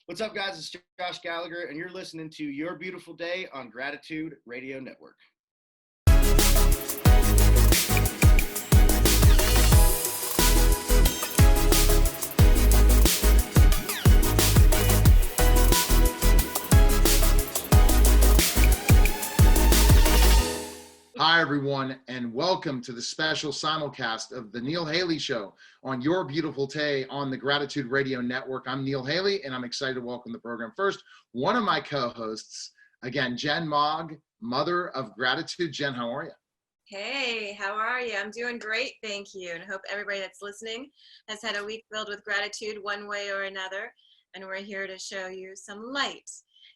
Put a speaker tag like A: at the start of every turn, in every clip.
A: What's up, guys? It's Josh Gallagher, and you're listening to Your Beautiful Day on Gratitude Radio Network.
B: Hi, everyone, and welcome to the special simulcast of the Neil Haley Show on Your Beautiful Day on the Gratitude Radio Network. I'm Neil Haley, and I'm excited to welcome the program. First, one of my co-hosts, again, Jen Mogg, Mother of Gratitude. Jen, how are you?
C: Hey, how are you? I'm doing great, thank you. And I hope everybody that's listening has had a week filled with gratitude one way or another. And we're here to show you some light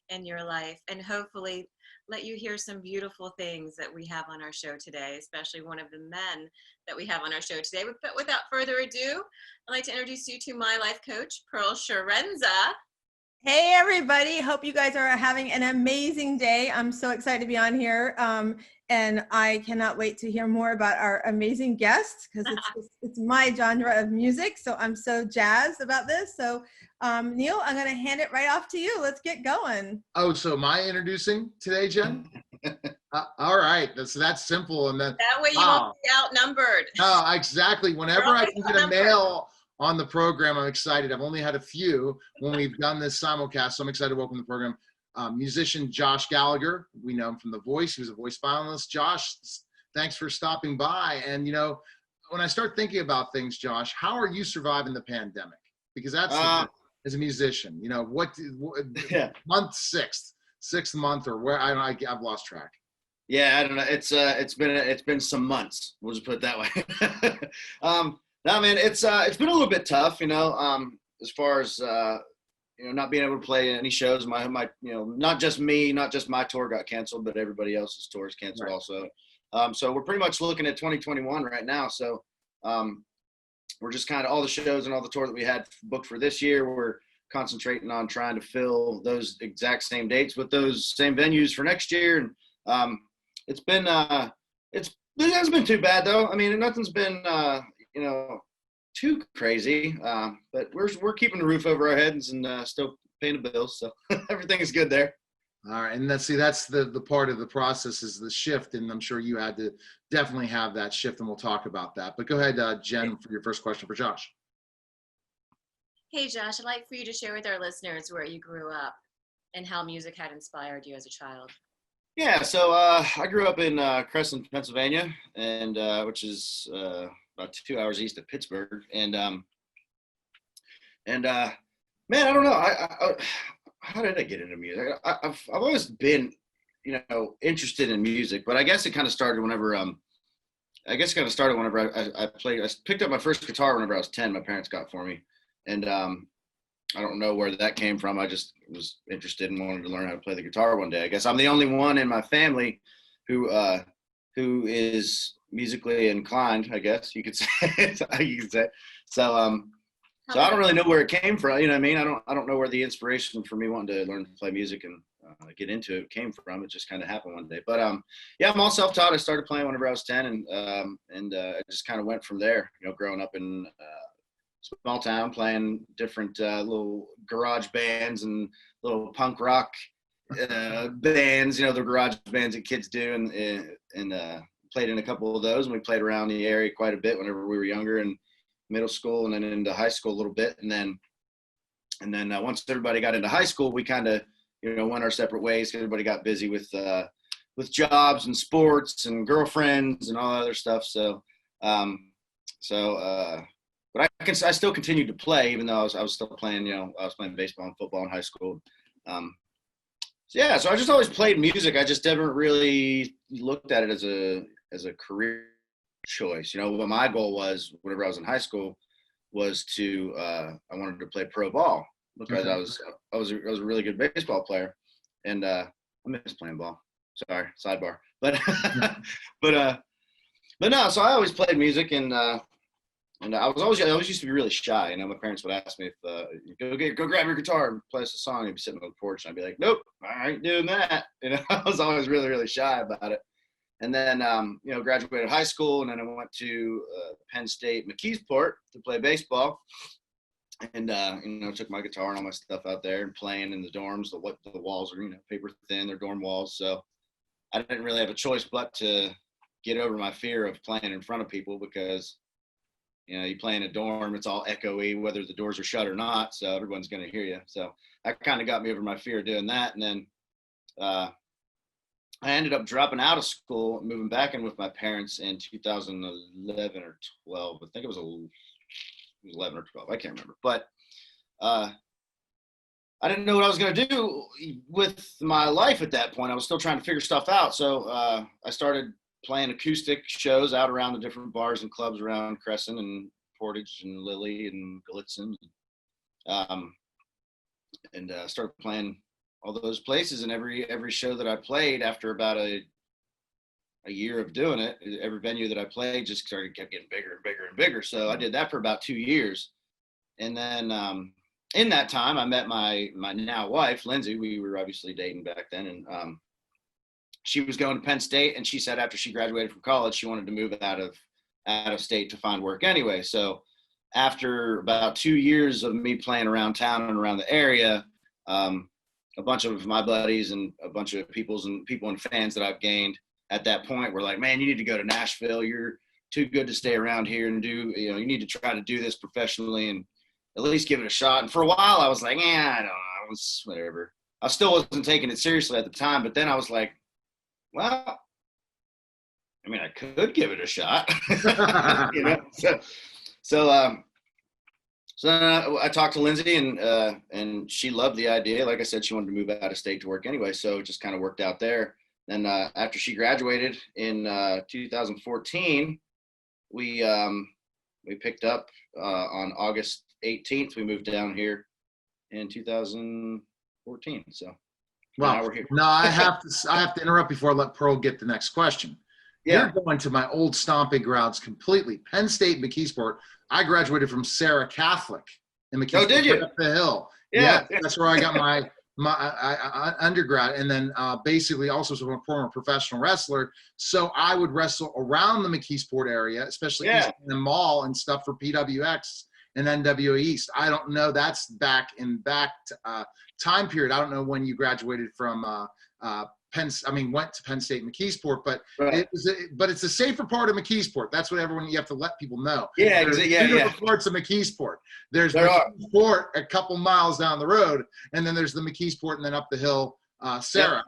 C: in your life and hopefully let you hear some beautiful things that we have on our show today, especially one of the men that we have on our show today. But without further ado, I'd like to introduce you to my life coach, Pearl Sharenza.
D: Hey, everybody. Hope you guys are having an amazing day. I'm so excited to be on here. And I cannot wait to hear more about our amazing guests because it's my genre of music. So I'm so jazzed about this. So Neil, I'm going to hand it right off to you. Let's get going.
B: Oh, so am I introducing today, Jen? All right. That's simple. And then
C: that way you won't be outnumbered.
B: Oh, exactly. Whenever I can get a male on the program, I'm excited. I've only had a few when we've done this simulcast, so I'm excited to welcome the program. Musician Josh Gallagher, we know him from The Voice. He was a voice finalist. Josh, thanks for stopping by. And, you know, when I start thinking about things, Josh, how are you surviving the pandemic? Because that's, as a musician, you know, what month sixth month or where, I've lost track.
A: Yeah, I don't know. It's been some months. We'll just put it that way. No, man, it's been a little bit tough, you know, as far as, not being able to play any shows. My, not just me, not just my tour got canceled, but everybody else's tours canceled also. So we're pretty much looking at 2021 right now. So we're just kind of all the shows and all the tour that we had booked for this year. We're concentrating on trying to fill those exact same dates with those same venues for next year. And it hasn't been too bad though. I mean, nothing's been, too crazy, but we're keeping the roof over our heads and still paying the bills, so everything is good there.
B: All right, and that's the part of the process is the shift, and I'm sure you had to definitely have that shift, and we'll talk about that. But go ahead, Jen, for your first question for Josh.
C: Hey, Josh, I'd like for you to share with our listeners where you grew up and how music had inspired you as a child.
A: Yeah, so I grew up in Crescent, Pennsylvania, and which is about 2 hours east of Pittsburgh, and man, I don't know. I how did I get into music? I've always been, interested in music, but I guess it kind of started whenever I picked up my first guitar whenever I was 10. My parents got for me, and I don't know where that came from. I just was interested and wanted to learn how to play the guitar one day. I guess I'm the only one in my family who is musically inclined, I guess you could say. So I don't really know where it came from. You know what I mean? I don't know where the inspiration for me wanting to learn to play music and get into it came from. It just kind of happened one day. But yeah, I'm all self-taught. I started playing whenever I was 10, and I just kind of went from there. Growing up in small town, playing different little garage bands and little punk rock bands. The garage bands that kids do, and played in a couple of those, and we played around the area quite a bit whenever we were younger, in middle school and then into high school a little bit, and then once everybody got into high school, we kind of went our separate ways. Everybody got busy with jobs and sports and girlfriends and all that other stuff. But I still continued to play, even though I was still playing. I was playing baseball and football in high school. So I just always played music. I just never really looked at it as a career choice. What my goal was whenever I was in high school was to I wanted to play pro ball because I was a really good baseball player, and I miss playing ball. Sorry, sidebar. But but no. So I always played music, and I always used to be really shy. My parents would ask me if go grab your guitar and play us a song. I'd be sitting on the porch, and I'd be like, nope, I ain't doing that. I was always really, really shy about it. And then, graduated high school, and then I went to Penn State McKeesport to play baseball. and took my guitar and all my stuff out there and playing in the dorms. The walls are paper thin, they're dorm walls, so I didn't really have a choice but to get over my fear of playing in front of people, because you play in a dorm, it's all echoey whether the doors are shut or not, so everyone's going to hear you. So that kind of got me over my fear of doing that. And then I ended up dropping out of school, moving back in with my parents in 2011 or 12. I think it was 11 or 12. I can't remember. But I didn't know what I was going to do with my life at that point. I was still trying to figure stuff out. So I started playing acoustic shows out around the different bars and clubs around Crescent and Portage and Lilly and Gallitzin. And started playing all those places, and every show that I played, after about a year of doing it, every venue that I played just kept getting bigger and bigger and bigger. So I did that for about 2 years. And then in that time, I met my now wife, Lindsay. We were obviously dating back then. And she was going to Penn State, and she said after she graduated from college, she wanted to move out of state to find work anyway. So after about 2 years of me playing around town and around the area, a bunch of my buddies and a bunch of people and fans that I've gained at that point were like, man, you need to go to Nashville. You're too good to stay around here and you need to try to do this professionally and at least give it a shot. And for a while I was like, I don't know. I was whatever. I still wasn't taking it seriously at the time, but then I was like, well, I mean, I could give it a shot, So I talked to Lindsay, and she loved the idea. Like I said, she wanted to move out of state to work anyway, so it just kind of worked out there. Then after she graduated in 2014, we picked up on August 18th. We moved down here in 2014. So now we're here.
B: No, I have to interrupt before I let Pearl get the next question.
A: Yeah.
B: You're going to my old stomping grounds completely. Penn State, McKeesport. I graduated from Sarah Catholic in McKeesport.
A: Oh, did you?
B: Up the hill.
A: Yeah.
B: That's where I got my undergrad, and then basically also as a former professional wrestler. So I would wrestle around the McKeesport area, especially East in the mall and stuff for PWX and NWA East. I don't know. That's back time period. I don't know when you graduated from went to Penn State McKeesport, but it's a safer part of McKeesport. That's what you have to let people know.
A: Yeah,
B: There's two different parts of McKeesport. There's McKeesport a couple miles down the road, and then there's the McKeesport, and then up the hill, Sarah,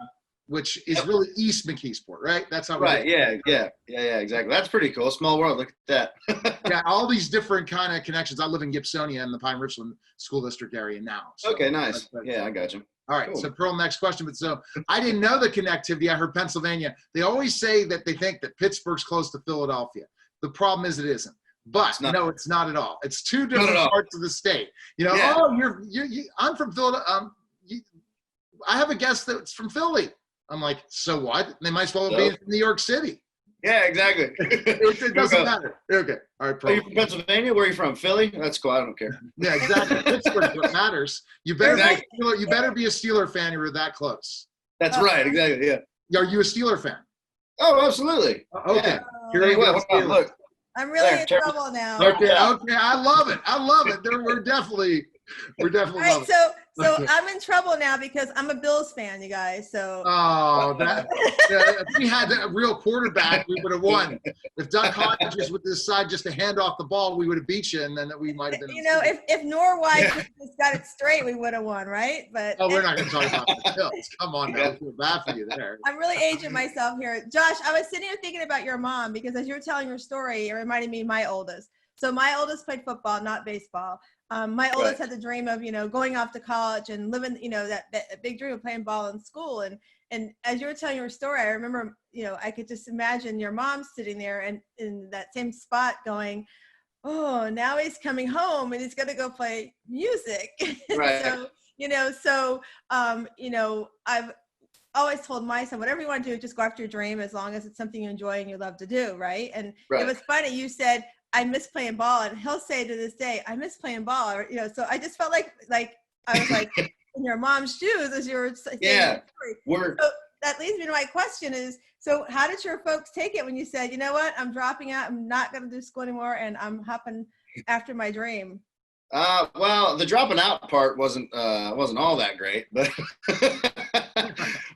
B: which is really East McKeesport, right? That's how.
A: Right. Yeah. Exactly. That's pretty cool. Small world. Look at that.
B: Yeah, all these different kind of connections. I live in Gibsonia in the Pine Richland School District area now. So
A: okay, nice. Yeah, I got you.
B: All right,
A: cool.
B: So Pearl, next question. But so I didn't know the connectivity. I heard Pennsylvania. They always say that they think that Pittsburgh's close to Philadelphia. The problem is it isn't. But no, it's not at all. It's two different parts of the state. I'm from Philadelphia. I have a guest that's from Philly. I'm like, so what? They might as well be from New York City.
A: Yeah, exactly.
B: It doesn't matter. Okay. All right, Pearl.
A: Are you from Pennsylvania? Where are you from? Philly? That's cool. I don't care.
B: Yeah, exactly. Pittsburgh's what matters. You better be a Steeler fan. You're that close.
A: That's right. Exactly. Yeah.
B: Are you a Steeler fan?
A: Oh, absolutely.
B: Okay.
A: Yeah.
B: Here we go.
A: Look.
D: I'm really in trouble now.
B: Okay. I love it. We're definitely
D: All right, so I'm in trouble now because I'm a Bills fan, you guys. So
B: if we had a real quarterback, we would have won. If Doug Hodges would decide just to hand off the ball, we would have beat you, and then we might have been.
D: If Norway just got it straight, we would have won, right? But
B: we're not going to talk about the Bills. Come on, now. I feel bad for you there.
D: I'm really aging myself here, Josh. I was sitting here thinking about your mom because as you were telling your story, it reminded me of my oldest. So my oldest played football, not baseball. My oldest had the dream of, going off to college and living, that big dream of playing ball in school. And as you were telling your story, I remember, I could just imagine your mom sitting there and in that same spot going, oh, now he's coming home and he's going to go play music.
A: Right.
D: I've always told my son, whatever you want to do, just go after your dream as long as it's something you enjoy and you love to do. Right. And it was funny. You said, I miss playing ball, and he'll say to this day, I miss playing ball. Or, so I just felt like I was like in your mom's shoes as you were saying.
A: Yeah.
D: So that leads me to my question is, so how did your folks take it when you said, you know what, I'm dropping out, I'm not going to do school anymore, and I'm hopping after my dream?
A: Well, the dropping out part wasn't all that great, but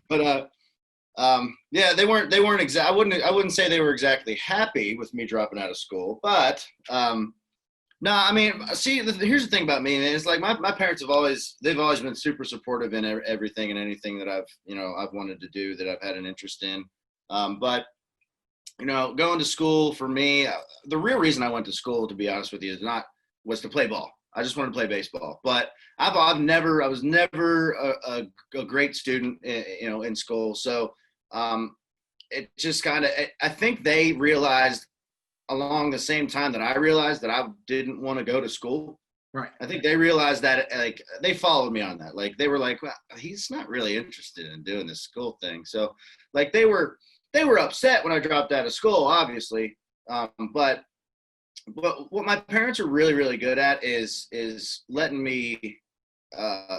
A: but yeah, they weren't exact. I wouldn't say they were exactly happy with me dropping out of school, but no, I mean, see, here's the thing about me, man. It's like my parents they've always been super supportive in everything and anything that I've wanted to do, that I've had an interest in. But going to school for me, the real reason I went to school, to be honest with you, was to play ball. I just wanted to play baseball. But I was never a great student, in school. So it just kind of, I think they realized along the same time that I realized that I didn't want to go to school.
B: Right.
A: I think they realized that, like, they followed me on that. Like, they were like, well, he's not really interested in doing this school thing. So like they were upset when I dropped out of school, obviously. But what my parents are really, really good at is letting me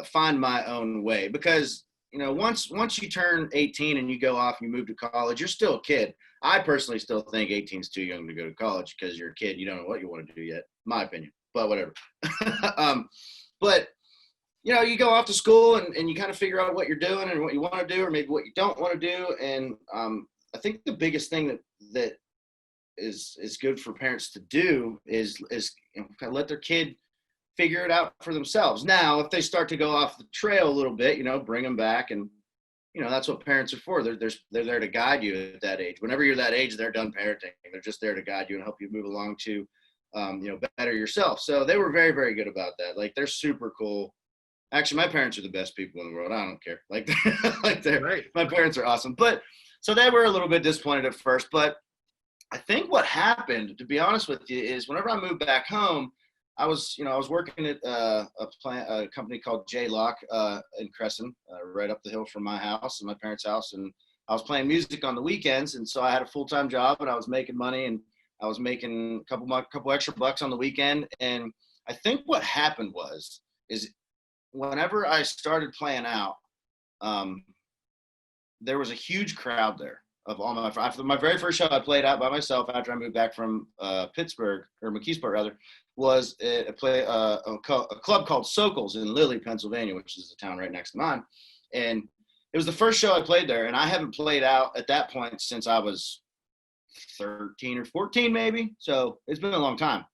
A: find my own way, because once you turn 18 and you go off and you move to college, you're still a kid. I personally still think 18 is too young to go to college, because you're a kid. You don't know what you want to do yet, my opinion, but whatever. But you go off to school and you kind of figure out what you're doing and what you want to do, or maybe what you don't want to do. And I think the biggest thing that is good for parents to do is kind of let their kid figure it out for themselves. Now, if they start to go off the trail a little bit, bring them back. And that's what parents are for. They're there to guide you at that age. Whenever you're that age, they're done parenting. They're just there to guide you and help you move along to better yourself. So they were very, very good about that. Like, they're super cool. Actually, my parents are the best people in the world. I don't care. Like, my parents are awesome. But so they were a little bit disappointed at first. But I think what happened, to be honest with you, is whenever I moved back home, I was working at a company called J Lock in Crescent, right up the hill from my house and my parents' house, and I was playing music on the weekends, and so I had a full-time job, and I was making money, and I was making a couple extra bucks on the weekend. And I think what happened is whenever I started playing out, there was a huge crowd there of all my very first show I played out by myself after I moved back from McKeesport rather, was a club called Sokol's in Lilly, Pennsylvania, which is the town right next to mine. And it was the first show I played there, and I haven't played out at that point since I was 13 or 14 maybe. So it's been a long time.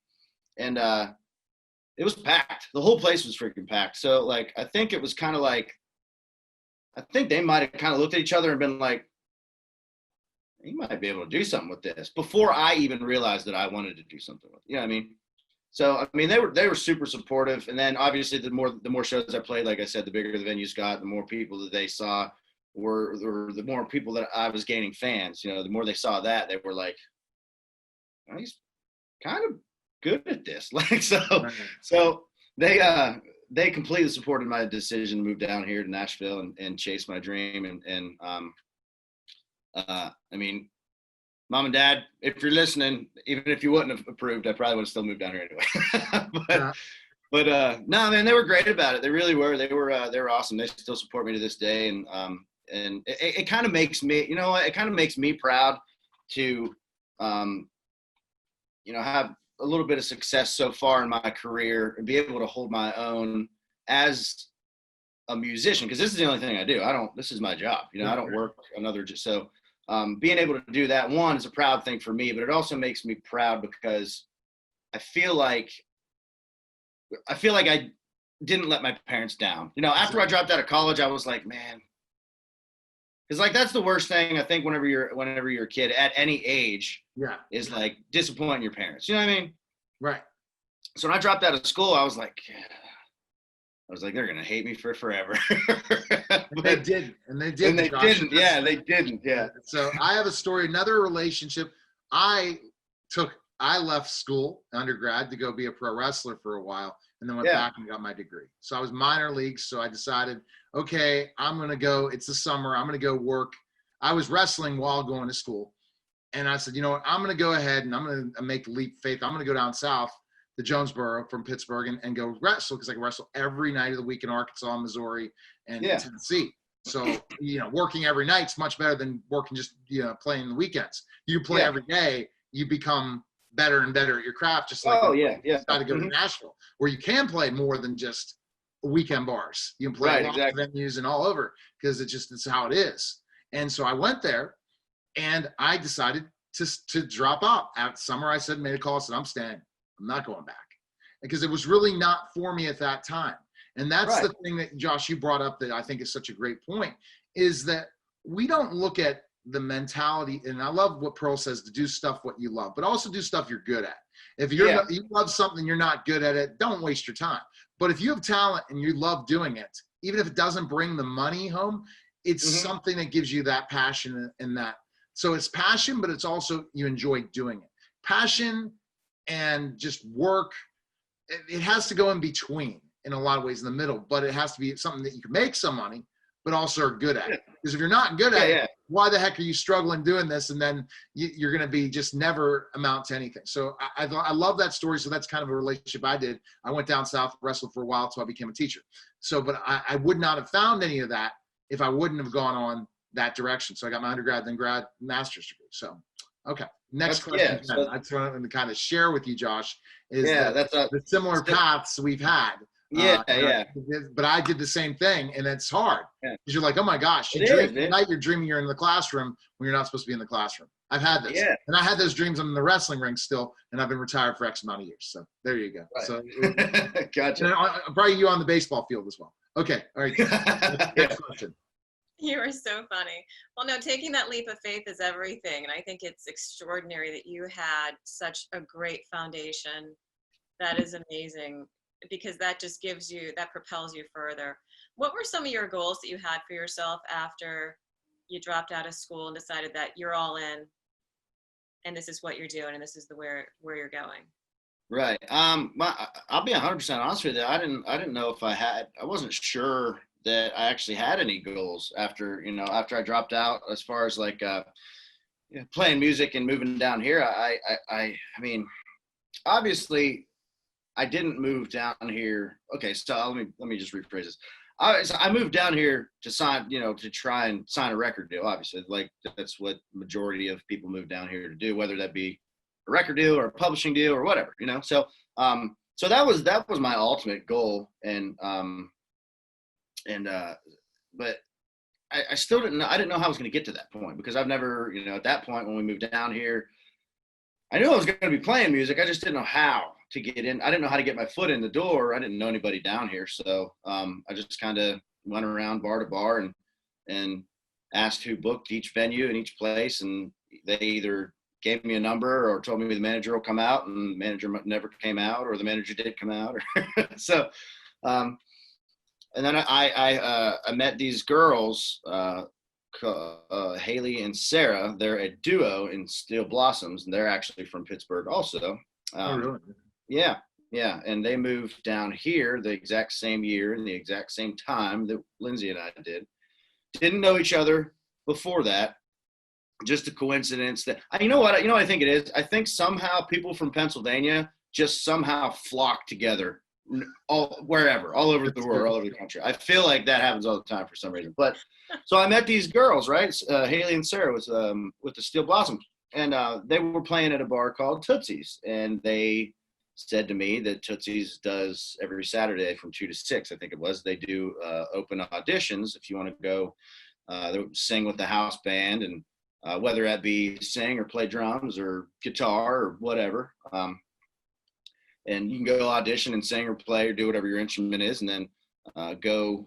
A: And it was packed. The whole place was freaking packed. So like, I think it was kind of like, I think they might have kind of looked at each other and been like, you might be able to do something with this, before I even realized that I wanted to do something with it. You know what I mean? So, I mean, they were super supportive. And then obviously the more shows I played, like I said, the bigger the venues got, the more people that they saw or the more people that I was gaining fans. The more they saw that, they were like, oh, he's kind of good at this. Like, so they completely supported my decision to move down here to Nashville and chase my dream. I mean, Mom and Dad, if you're listening, even if you wouldn't have approved, I probably would have still moved down here anyway. but no, man, they were great about it. They really were. They were awesome. They still support me to this day. And it kind of makes me, it kind of makes me proud to, have a little bit of success so far in my career and be able to hold my own as a musician. Cause this is the only thing I do. This is my job. I don't work another, so being able to do that, one, is a proud thing for me, but it also makes me proud because I feel like I didn't let my parents down. After I dropped out of college, I was like, man, because like that's the worst thing I think whenever you're a kid at any age, is like disappointing your parents. You know what I mean?
B: Right.
A: So when I dropped out of school, I was like, they're gonna hate me for forever.
B: And they didn't.
A: Yeah, they didn't. Yeah.
B: So I have a story. Another relationship. I left school, undergrad, to go be a pro wrestler for a while, and then went back and got my degree. So I was minor leagues. So I decided, okay, I'm gonna go. It's the summer. I'm gonna go work. I was wrestling while going to school, and I said, you know what? I'm gonna go ahead and I'm gonna make the leap of faith. I'm gonna go down south to Jonesboro from Pittsburgh and go wrestle, because I can wrestle every night of the week in Arkansas, Missouri, and Tennessee. So, working every night's much better than working just, playing the weekends. You play every day, you become better and better at your craft, just like
A: yeah.
B: you got to go to Nashville, where you can play more than just weekend bars. You can play lots of venues and all over, because it's how it is. And so I went there, and I decided to drop out. At summer, I made a call, I said, I'm staying. I'm not going back. Because it was really not for me at that time. And that's the thing that, Josh, you brought up that I think is such a great point, is that we don't look at the mentality, and I love what Pearl says, to do stuff what you love, but also do stuff you're good at. If you love something, you're not good at it, don't waste your time. But if you have talent and you love doing it, even if it doesn't bring the money home, it's something that gives you that passion and that. So it's passion, but it's also you enjoy doing it. Passion and just work, it has to go in between in a lot of ways, in the middle, but it has to be something that you can make some money, but also are good at. Because if you're not good at it, why the heck are you struggling doing this? And then you're going to be just never amount to anything. So I love that story. So that's kind of a relationship I did. I went down south, wrestled for a while until I became a teacher. So, but I would not have found any of that if I wouldn't have gone on that direction. So I got my undergrad, then master's degree. So, okay. Next question. I just wanted to kind of share with you, Josh, is the similar paths we've had. But I did the same thing, and it's hard because you're like, oh my gosh, at night you're dreaming you're in the classroom when you're not supposed to be in the classroom. I've had this, and I had those dreams in the wrestling ring still, and I've been retired for X amount of years. So there you go.
A: Right.
B: So
A: gotcha.
B: And probably you on the baseball field as well. Okay, all right. Next question.
C: You are so funny. Well, no, taking that leap of faith is everything, and I think it's extraordinary that you had such a great foundation. That is amazing, because that just that propels you further. What were some of your goals that you had for yourself after you dropped out of school and decided that you're all in and this is what you're doing and this is where you're going?
A: Right. I'll be 100% honest with you. I didn't know if I wasn't sure that I actually had any goals after I dropped out, as far as like playing music and moving down here. I mean, obviously I didn't move down here. Okay, so let me just rephrase this. I moved down here to sign, to try and sign a record deal. Obviously, like that's what majority of people move down here to do, whether that be a record deal or a publishing deal or whatever, So, so that was my ultimate goal, but I still didn't know. I didn't know how I was going to get to that point, because I've never, at that point when we moved down here, I knew I was going to be playing music. I just didn't know how to get in. I didn't know how to get my foot in the door. I didn't know anybody down here. So I just kind of went around bar to bar and asked who booked each venue and each place. And they either gave me a number or told me the manager will come out, and the manager never came out, or the manager did come out. So, and then I met these girls, Haley and Sarah. They're a duo in Steel Blossoms, and they're actually from Pittsburgh also.
B: Oh, really?
A: Yeah. And they moved down here the exact same year and the exact same time that Lindsay and I did. Didn't know each other before that. Just a coincidence that, you know what I think it is? I think somehow people from Pennsylvania just somehow flock together all over the world, all over the country. I feel like that happens all the time for some reason. But so I met these girls, right? Haley and Sarah was with the Steel Blossoms, and they were playing at a bar called Tootsie's, and they said to me that Tootsie's does every Saturday from 2 to 6, I think it was. They do open auditions if you want to go sing with the house band, and whether that be sing or play drums or guitar or whatever. And you can go audition and sing or play or do whatever your instrument is, and then go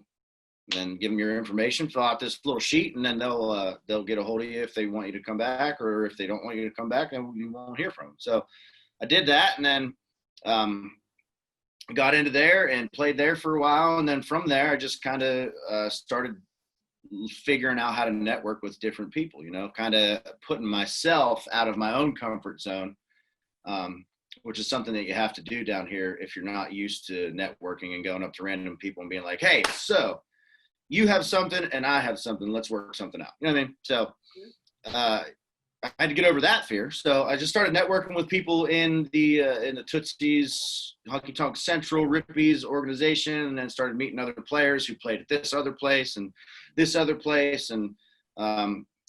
A: and give them your information, fill out this little sheet, and then they'll get a hold of you if they want you to come back, or if they don't want you to come back, then you won't hear from them. So I did that, and then got into there and played there for a while. And then from there, I just kind of started figuring out how to network with different people, kind of putting myself out of my own comfort zone, which is something that you have to do down here if you're not used to networking and going up to random people and being like, hey, so you have something and I have something, let's work something out. You know what I mean? So I had to get over that fear. So I just started networking with people in the Tootsie's, Honky Tonk Central, Rippies organization, and then started meeting other players who played at this other place and this other place, and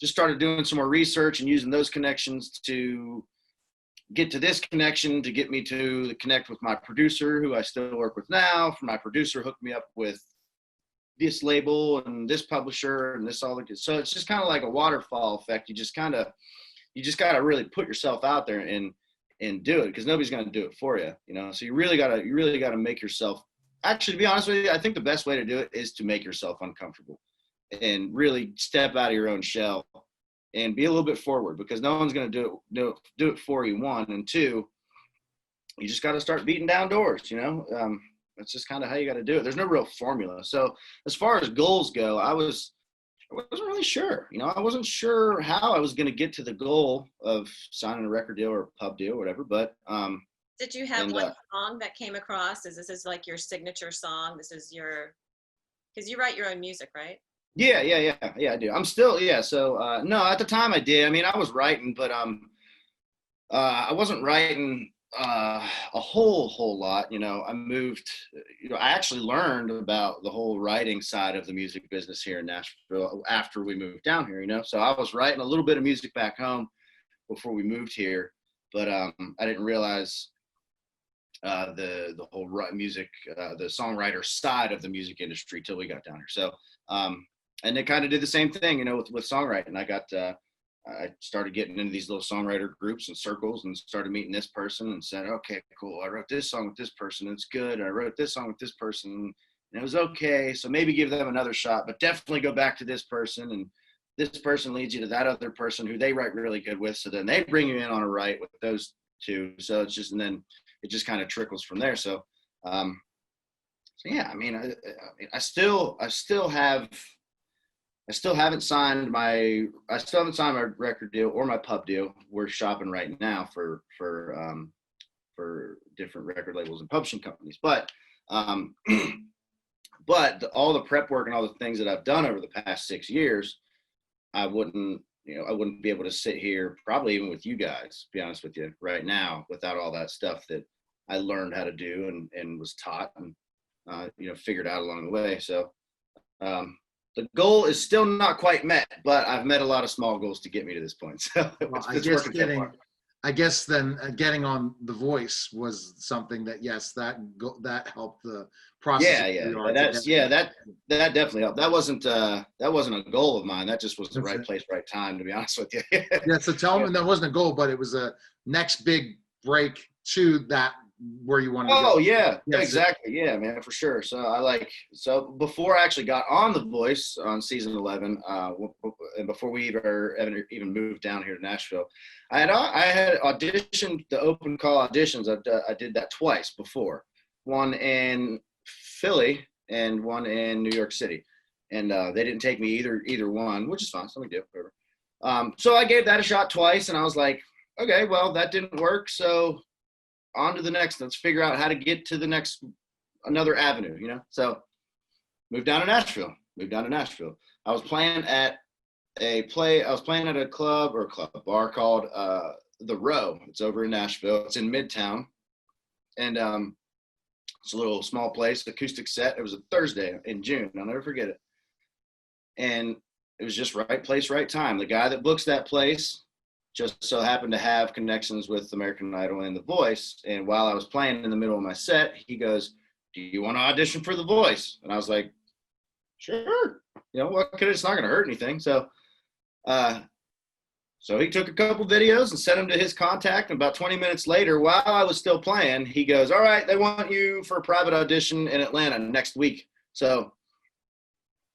A: just started doing some more research and using those connections to get to this connection to get me to connect with my producer, who I still work with now. For my producer, hooked me up with this label and this publisher and this all. So it's just kind of like a waterfall effect. You just got to really put yourself out there and do it, because nobody's going to do it for you, you know? So you really got to make yourself, actually, to be honest with you, I think the best way to do it is to make yourself uncomfortable and really step out of your own shell and be a little bit forward, because no one's going to do it for you, one. And two, you just got to start beating down doors, you know? That's just kind of how you got to do it. There's no real formula. So as far as goals go, I wasn't really sure, you know, I wasn't sure how I was going to get to the goal of signing a record deal or a pub deal or whatever. But,
C: did you have one song that came across as this is like your signature song? This is because you write your own music, right?
A: Yeah, I do. I'm still, yeah. So, no, at the time I did. I mean, I was writing, but I wasn't writing a whole lot. You know, I moved. You know, I actually learned about the whole writing side of the music business here in Nashville after we moved down here. You know, so I was writing a little bit of music back home before we moved here, but I didn't realize the whole music, the songwriter side of the music industry till we got down here. So. And they kind of did the same thing, you know, with songwriting. I started getting into these little songwriter groups and circles and started meeting this person and said, okay, cool. I wrote this song with this person. It's good. I wrote this song with this person and it was okay. So maybe give them another shot, but definitely go back to this person. And this person leads you to that other person who they write really good with. So then they bring you in on a write with those two. So it's just, and then it just kind of trickles from there. So, yeah, I mean, I still haven't signed my record deal or my pub deal. We're shopping right now for different record labels and publishing companies. But all the prep work and all the things that I've done over the past 6 years, I wouldn't be able to sit here, probably even with you guys, to be honest with you, right now, without all that stuff that I learned how to do and was taught and figured out along the way. So the goal is still not quite met, but I've met a lot of small goals to get me to this point. So
B: I guess then getting on The Voice was something that, yes, that helped the process.
A: That definitely helped. That wasn't a goal of mine. That just was the right place, right time, to be honest with you.
B: Yeah. So tell me, that wasn't a goal, but it was a next big break to that, where you wanted to go.
A: Oh yeah, yes. Exactly. Yeah, man, for sure. So before I actually got on The Voice on season 11, and before we even moved down here to Nashville, I had auditioned the open call auditions. I did that twice before, one in Philly and one in New York City, and they didn't take me either one, which is fine. So we do whatever. So I gave that a shot twice, and I was like, okay, well, that didn't work, so on to the next. Let's figure out how to get to another avenue, you know? So moved down to Nashville. I was playing at a bar called The Row. It's over in Nashville. It's in Midtown. And it's a little small place, acoustic set. It was a Thursday in June. I'll never forget it. And it was just right place, right time. The guy that books that place just so happened to have connections with American Idol and The Voice. And while I was playing in the middle of my set, he goes, "Do you want to audition for The Voice?" And I was like, "Sure. You know, it's not going to hurt anything." So he took a couple videos and sent them to his contact. And about 20 minutes later, while I was still playing, he goes, "All right, they want you for a private audition in Atlanta next week." So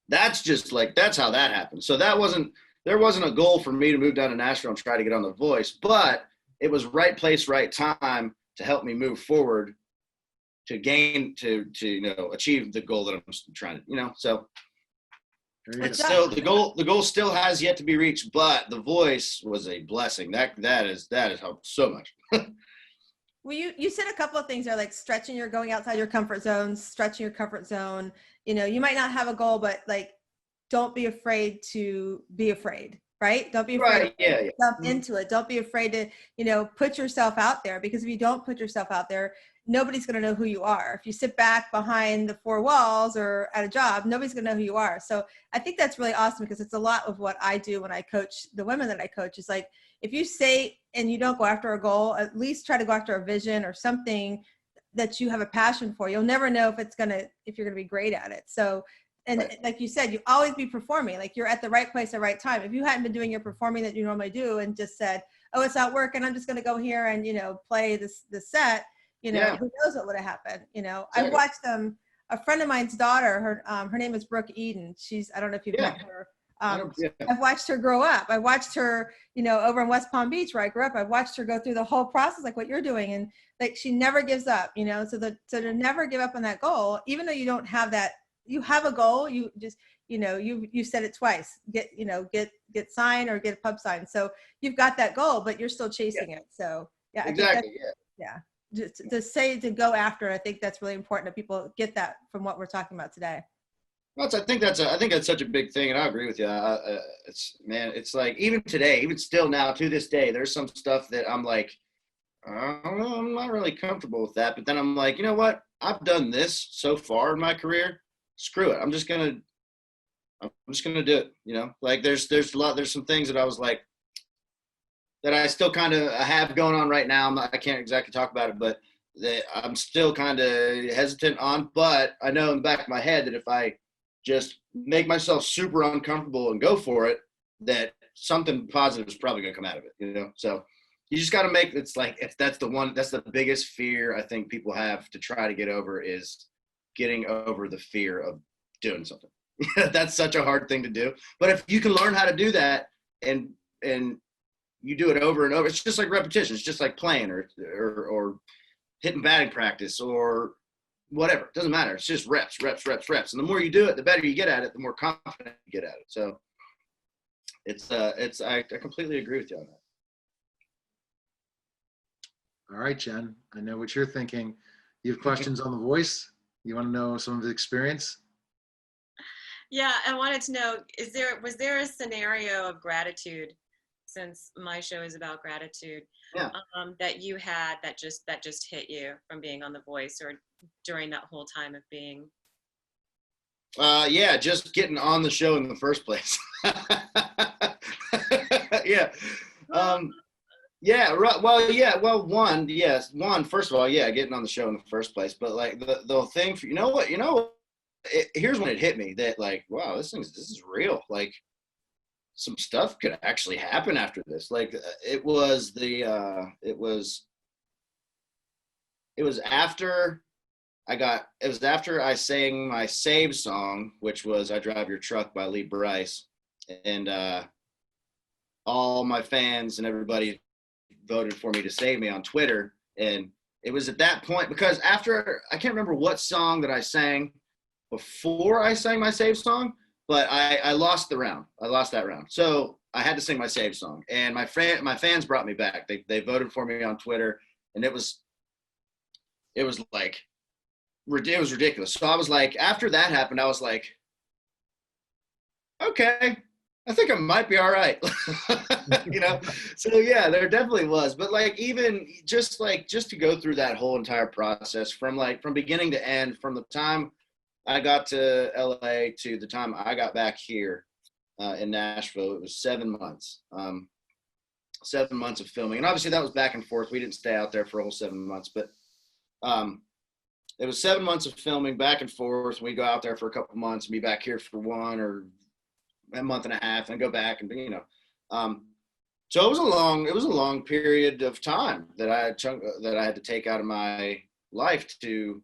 A: that's how that happened. So there wasn't a goal for me to move down to Nashville and try to get on The Voice, but it was right place, right time to help me move forward to achieve the goal that I'm trying to, so it's still, the goal still has yet to be reached, but The Voice was a blessing. That has helped so much.
D: Well, you said a couple of things there, like going outside your comfort zone, stretching your comfort zone. You might not have a goal, but like, don't be afraid to be afraid, right? Don't be afraid to jump into it. Don't be afraid to, put yourself out there, because if you don't put yourself out there, nobody's going to know who you are. If you sit back behind the four walls or at a job, nobody's going to know who you are. So I think that's really awesome, because it's a lot of what I do when I coach the women that I coach. Is like, if you say and you don't go after a goal, at least try to go after a vision or something that you have a passion for. You'll never know if you're going to be great at it. So, and
A: Right.
D: like you said, you always be performing. Like, you're at the right place at the right time. If you hadn't been doing your performing that you normally do and just said, oh, it's not working, I'm just going to go here and, play this set,
A: Yeah.
D: who knows what would have happened.
A: Exactly.
D: I've watched a friend of mine's daughter, her name is Brooke Eden. I don't know if you've
A: Yeah.
D: met her.
A: Yeah.
D: I've watched her grow up. I watched her, over in West Palm Beach where I grew up. I've watched her go through the whole process, like what you're doing. And like, she never gives up, so to never give up on that goal, even though you don't have that, you have a goal, you just, you said it twice, get signed or get a pub sign. So you've got that goal, but you're still chasing it. So yeah,
A: Exactly.
D: yeah. Just to say, to go after, I think that's really important that people get that from what we're talking about today.
A: I think that's such a big thing, and I agree with you. It's like, even today, even still now to this day, there's some stuff that I'm like, I don't know, I'm not really comfortable with that. But then I'm like, you know what? I've done this so far in my career. Screw it. I'm just gonna do it. Like, there's some things that I was like, that I still kind of have going on right now. I can't exactly talk about it, but that I'm still kind of hesitant on. But I know in the back of my head that if I just make myself super uncomfortable and go for it, that something positive is probably going to come out of it. So you just got to it's like, if that's the biggest fear I think people have to try to get over, is getting over the fear of doing something. That's such a hard thing to do. But if you can learn how to do that, and you do it over and over, it's just like repetition. It's just like playing or hitting batting practice or whatever. It doesn't matter. It's just reps. And the more you do it, the better you get at it, the more confident you get at it. So I completely agree with you on that.
B: All right, Jen, I know what you're thinking. You have questions on The Voice? You want to know some of the experience?
C: Yeah, I wanted to know, was there a scenario of gratitude, since my show is about gratitude,
A: Yeah.
C: that you had that just hit you from being on The Voice, or during that whole time of being?
A: Yeah, just getting on the show in the first place. Yeah. Yeah. Right. Well, yeah. Well, first of all, yeah, getting on the show in the first place. But like the thing for, here's when it hit me that, like, wow, this is real. Like, some stuff could actually happen after this. Like, it was after I sang my Save song, which was I Drive Your Truck by Lee Brice. And all my fans and everybody voted for me to save me on Twitter. And it was at that point, because after, I can't remember what song that I sang before I sang my Save song, but I lost the round. I lost that round. So I had to sing my Save song. And my fans brought me back. They voted for me on Twitter, and it was like, it was ridiculous. So I was like, after that happened, I was like, okay, I think I might be all right. So yeah, there definitely was. But like, even just to go through that whole entire process from beginning to end, from the time I got to LA to the time I got back here in Nashville, it was 7 months. 7 months of filming. And obviously that was back and forth. We didn't stay out there for a whole 7 months, but it was 7 months of filming back and forth. We go out there for a couple months and be back here for 1 or a month and a half and go back, and so it was a long period of time that I had to take out of my life, to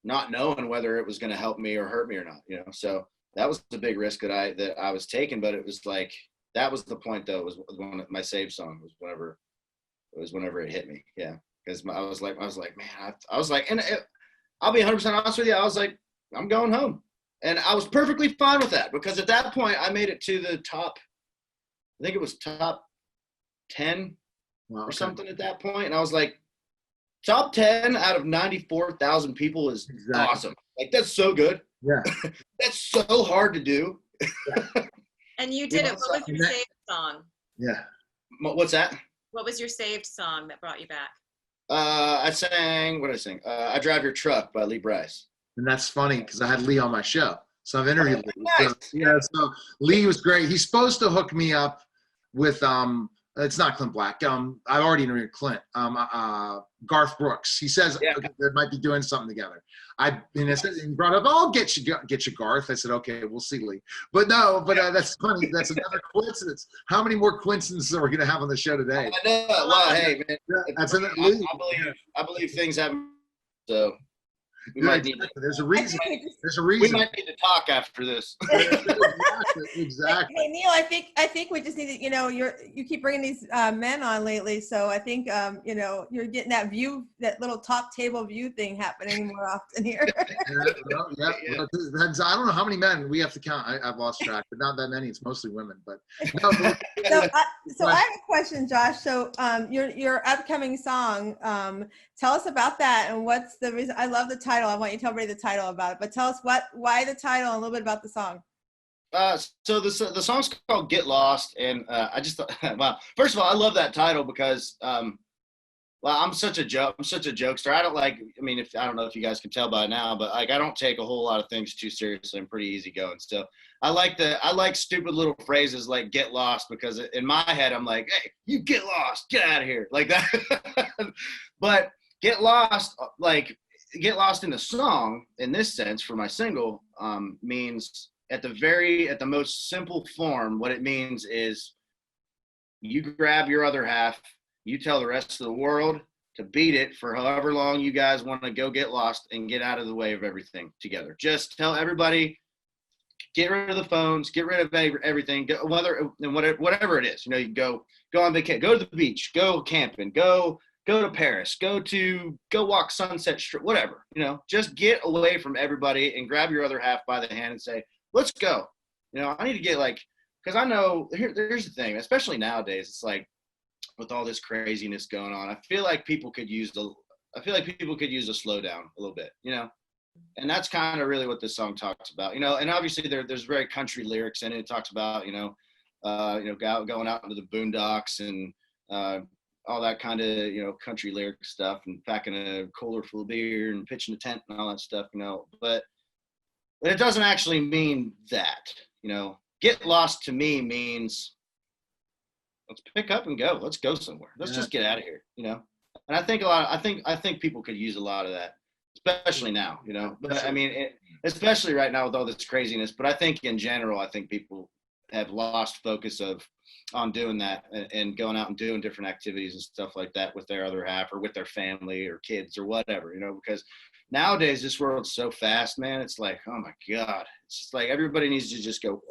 A: not knowing whether it was going to help me or hurt me or not. So that was the big risk that I was taking. But it was like, that was the point though, was when my Save song was whenever it hit me. Yeah. Because I was like, man, and I'll be 100% honest with you. I was like, I'm going home. And I was perfectly fine with that, because at that point I made it to the top, I think it was top 10 or something at that point. And I was like, top 10 out of 94,000 people is awesome. Like, that's so good.
B: Yeah.
A: That's so hard to do.
B: Yeah.
C: And you did it. What was your saved song?
B: Yeah.
A: What's that?
C: What was your saved song that brought you back?
A: I sang, what did I sing? I Drive Your Truck by Lee Brice.
B: And that's funny because I had Lee on my show. So I've interviewed Lee.
A: Nice.
B: So, yeah, so Lee was great. He's supposed to hook me up with it's not Clint Black. I've already interviewed Clint. Garth Brooks. He says
A: Yeah.
B: okay, they might be doing something together. And he brought up, "Oh, I'll get you Garth." I said, "Okay, we'll see, Lee." But no, but that's funny. That's another coincidence. How many more coincidences are we going to have on the show today?
A: I know. Well, hey, man.
B: That's
A: I believe things happen. So we
B: Yeah,
A: might need
B: exactly.
A: to,
B: There's a reason. There's a
A: we
B: reason.
A: might need to talk after this.
B: Exactly.
D: Hey Neil, I think we just need to, you keep bringing these men on lately, so I think you're getting that view, that little top table view thing happening more often here.
B: Yeah. I don't know how many men we have to count. I've lost track, but not that many. It's mostly women. But no,
D: So I have a question, Josh. So your upcoming song, tell us about that and what's the reason. I love the title. I want you to tell everybody the title about it, but tell us why the title and a little bit about the song.
A: So the song's called "Get Lost," and I just thought, wow. First of all, I love that title because, I'm such a jokester. I don't like. I mean, I don't know if you guys can tell by now, but like I don't take a whole lot of things too seriously. I'm pretty easygoing still. I like stupid little phrases like "get lost" because in my head I'm like, hey, you get lost, get out of here, like that. But get lost, get lost in the song in this sense for my single means at the most simple form, what it means is you grab your other half, you tell the rest of the world to beat it for however long you guys want to go get lost and get out of the way of everything together. Just tell everybody, get rid of the phones, get rid of everything, whatever it is. You go on vacation, go to the beach, go camping, go to Paris, go walk Sunset Strip, whatever. Just get away from everybody and grab your other half by the hand and say, let's go. I need to get because I know here's the thing, especially nowadays, it's like with all this craziness going on, I feel like people could use a slowdown a little bit, and that's kind of really what this song talks about, and obviously there's very country lyrics in it. It talks about, going out into the boondocks and all that kind of, country lyric stuff and packing a cooler full of beer and pitching a tent and all that stuff, but it doesn't actually mean that, get lost to me means let's pick up and go. Let's go somewhere. Let's just get out of here, And I think I think people could use a lot of that, especially now, But I mean, especially right now with all this craziness. But I think in general, I think people have lost focus on doing that and going out and doing different activities and stuff like that with their other half or with their family or kids or whatever, because nowadays this world's so fast, man. It's like, oh my God, it's just like everybody needs to just go,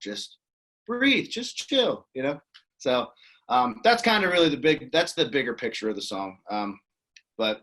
A: just breathe, just chill, So that's kind of really that's the bigger picture of the song. But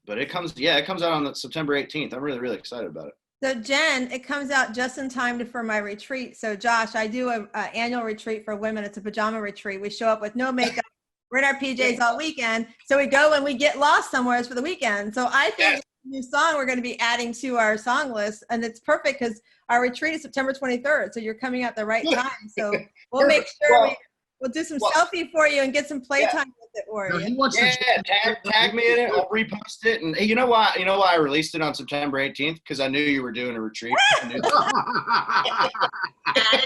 A: it comes out on September 18th. I'm really, really excited about it.
D: So Jen, it comes out just in time for my retreat. So Josh, I do an annual retreat for women. It's a pajama retreat. We show up with no makeup. We're in our PJs all weekend. So we go and we get lost somewhere for the weekend. So I think the new song we're going to be adding to our song list. And it's perfect because our retreat is September 23rd. So you're coming at the right time. So we'll make sure we'll do some selfie for you and get some playtime with it for you.
A: Tag me in it. I'll repost it. And you know why? I released it on September 18th because I knew you were doing a retreat.
C: Added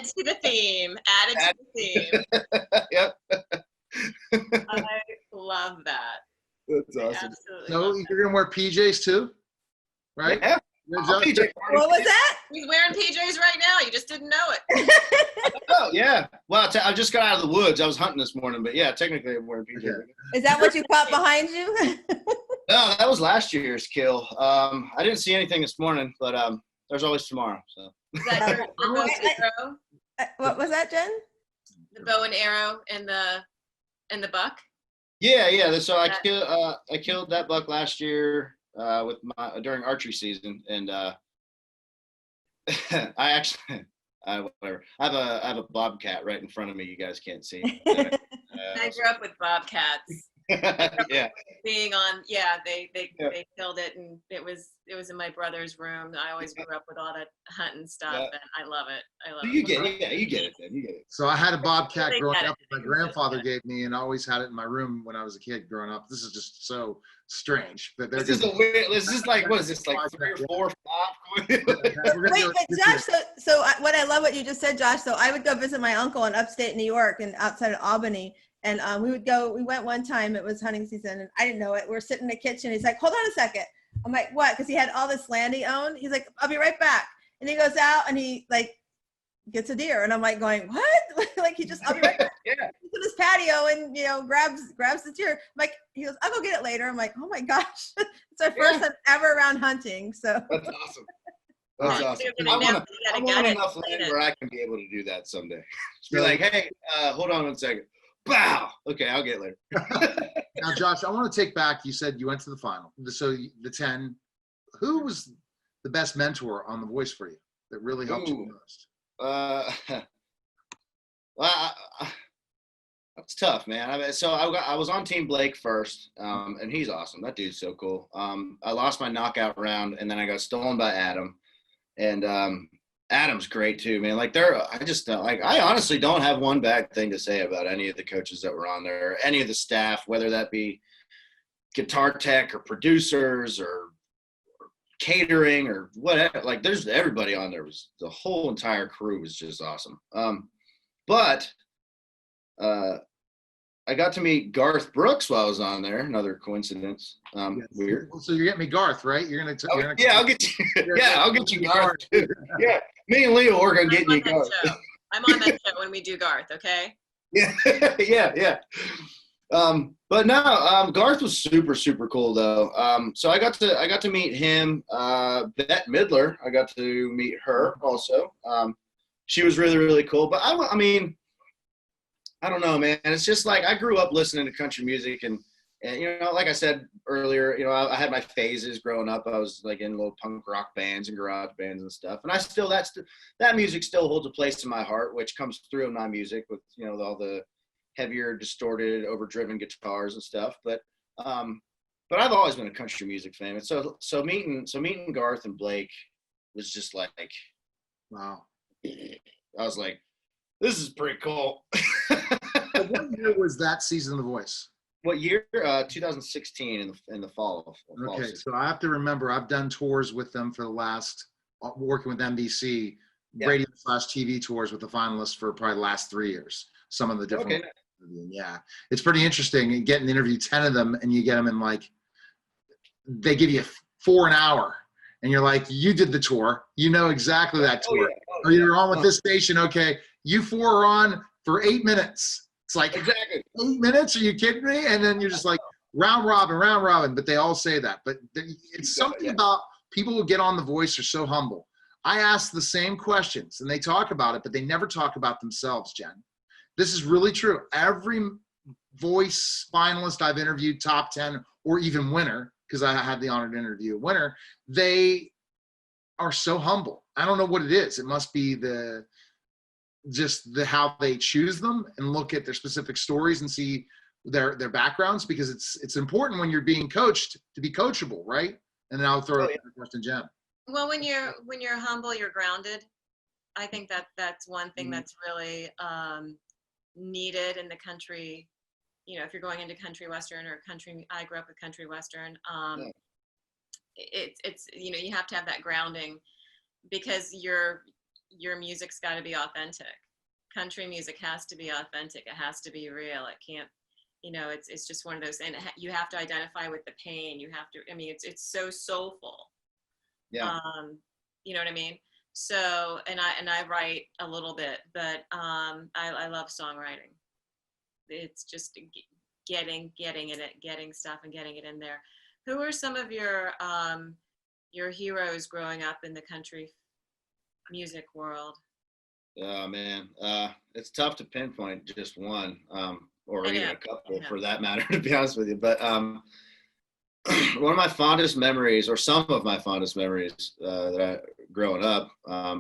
C: to the theme.
A: Yep.
C: I love that.
A: That's awesome.
C: Absolutely.
B: So you're gonna wear PJs too, right?
A: Yeah.
D: What was that?
C: He's wearing PJs right now. You just didn't know it.
A: Oh yeah. Well, I just got out of the woods. I was hunting this morning, but yeah, technically I'm wearing PJs.
B: Okay.
D: Is that what you caught behind you?
A: No, that was last year's kill. I didn't see anything this morning, but there's always tomorrow. So.
C: Is that your bow and arrow?
D: What was that, Jen?
C: The bow and arrow and the buck?
A: Yeah. So I killed that buck last year during archery season, and whatever. I have a bobcat right in front of me. You guys can't see.
C: I grew up with bobcats.
A: Yeah.
C: Being on, yeah, they
A: Yeah.
C: they killed it, and it was in my brother's room. I always grew up with all that hunting stuff,
A: Yeah.
C: and I love it. I love
A: So
C: it.
A: you get it. Yeah, you get it then. You get it.
B: So I had a bobcat
C: They
B: growing
C: get it.
B: up. My grandfather gave me, and I always had it in my room when I was a kid growing up. This is just so strange, but they're
A: This is a weird. This is like, what is this, like 3 or 4, 5?
B: We're gonna
D: Wait,
B: go-
D: but Josh, what I love what you just said, Josh. So I would go visit my uncle in upstate New York and outside of Albany. And we went one time, it was hunting season, and I didn't know it. We're sitting in the kitchen. He's like, hold on a second. I'm like, what? Because he had all this land he owned. He's like, I'll be right back. And he goes out and he like gets a deer. And I'm like going, what? Like I'll be right back.
A: Yeah.
D: He's in his patio and, grabs the deer. I'm like, he goes, I'll go get it later. I'm like, oh my gosh. It's our first time ever around hunting. So
A: That's awesome. That's
C: Yeah,
A: awesome.
C: you're
A: I
C: gonna
A: want,
C: know you gotta
A: I
C: gut
A: want
C: it,
A: enough
C: clean
A: land
C: it.
A: where I can be able to do that someday. Just be like, hey, hold on 1 second. Bow. Okay, I'll get it later.
B: Now, Josh, I want to take back. You said you went to the final. So the 10. Who was the best mentor on The Voice for you that really helped you
A: Ooh.
B: the most?
A: Well, that's tough, man. I was on Team Blake first, and he's awesome. That dude's so cool. I lost my knockout round, and then I got stolen by Adam, and Adam's great too, man. Like I honestly don't have one bad thing to say about any of the coaches that were on there, or any of the staff, whether that be guitar tech or producers or catering or whatever. Like there's everybody on there. The whole entire crew was just awesome. But I got to meet Garth Brooks while I was on there. Another coincidence.
B: Yes.
A: Weird.
B: So you're getting me Garth, right? You're gonna.
A: Yeah, I'll get you. Yeah, I'll get you Garth. Yeah, me and Leo work on getting you Garth.
C: I'm on that show when we do Garth, okay?
A: Yeah, yeah. But no, Garth was super, super cool though. So I got to meet him. Bette Midler, I got to meet her also. She was really, really cool. But I mean, I don't know, man. It's just like I grew up listening to country music, and like I said earlier, I had my phases growing up. I was like in little punk rock bands and garage bands and stuff, and that music still holds a place in my heart, which comes through in my music with all the heavier, distorted, overdriven guitars and stuff. But I've always been a country music fan, and so meeting Garth and Blake was just like,
B: Wow.
A: I was like, this is pretty cool.
B: What year was that season of The Voice?
A: What year? 2016 in the fall.
B: Okay, so I have to remember I've done tours with them for the last, working with NBC, radio/TV tours with the finalists for probably the last 3 years. Some of the different.
A: Okay.
B: Yeah, it's pretty interesting. You get an interview 10 of them, and you get them in they give you 4 an hour, and you're like, you did the tour, exactly that tour. Or you're on with this station, okay, you 4 are on for 8 minutes. It's like,
A: Exactly.
B: 8 minutes? Are you kidding me? And then you're just like, round robin, but they all say that. But it's something about people who get on The Voice are so humble. I ask the same questions, and they talk about it, but they never talk about themselves, Jen. This is really true. Every Voice finalist I've interviewed, top 10, or even winner, because I had the honor to interview a winner, they are so humble. I don't know what it is. It must be how they choose them and look at their specific stories and see their backgrounds, because it's important when you're being coached to be coachable, right? And then I'll throw it to question Jen.
C: Well, when you're humble, you're grounded. I think that's one thing that's really needed in the country. If you're going into country western or country, I grew up with country western. It's you have to have that grounding, because your music's got to be authentic. Country music has to be authentic. It has to be real. It can't, it's just one of those, and you have to identify with the pain. You have to, it's so soulful.
A: Yeah.
C: You know what I mean? So, and I write a little bit, but I love songwriting. It's just getting it, getting stuff and getting it in there. Who are some of your heroes growing up in the country music world?
A: Oh man, it's tough to pinpoint just one, or even a couple for that matter, to be honest with you. But one of my fondest memories, or some of my fondest memories, that growing up, I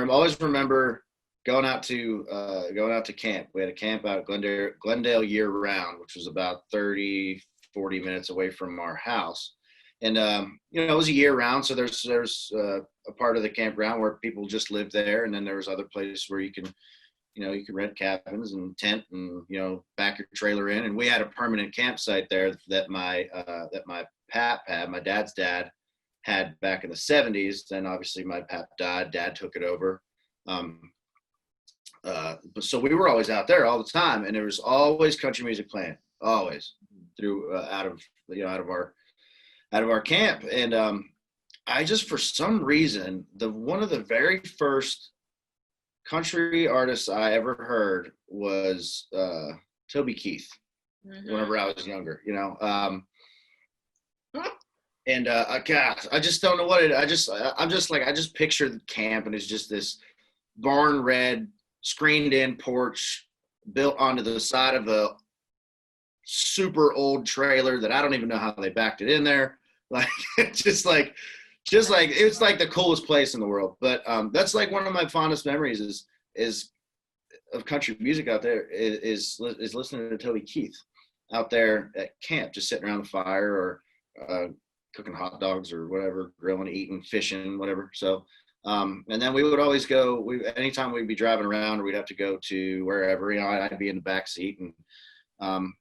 A: always remember going out to camp. We had a camp out at Glendale year round, which was about 30, 40 minutes away from our house. And it was a year round, so there's a part of the campground where people just live there, and then there's other places where you can rent cabins and tent and back your trailer in. And we had a permanent campsite there that my pap had, my dad's dad had back in the 70s. Then obviously my pap died, dad took it over. But so we were always out there all the time, and there was always country music playing, always through out of our camp. And I just, for some reason, one of the very first country artists I ever heard was Toby Keith. Whenever I was younger, and gosh, I just don't know what it. I just pictured camp, and it's just this barn red screened in porch built onto the side of a super old trailer that I don't even know how they backed it in there. Like just like it's like the coolest place in the world. But that's like one of my fondest memories is of country music out there is listening to Toby Keith out there at camp, just sitting around the fire or cooking hot dogs or whatever, grilling, eating, fishing, whatever. So and then we would always go, anytime we'd be driving around or we'd have to go to wherever, I'd be in the back seat, and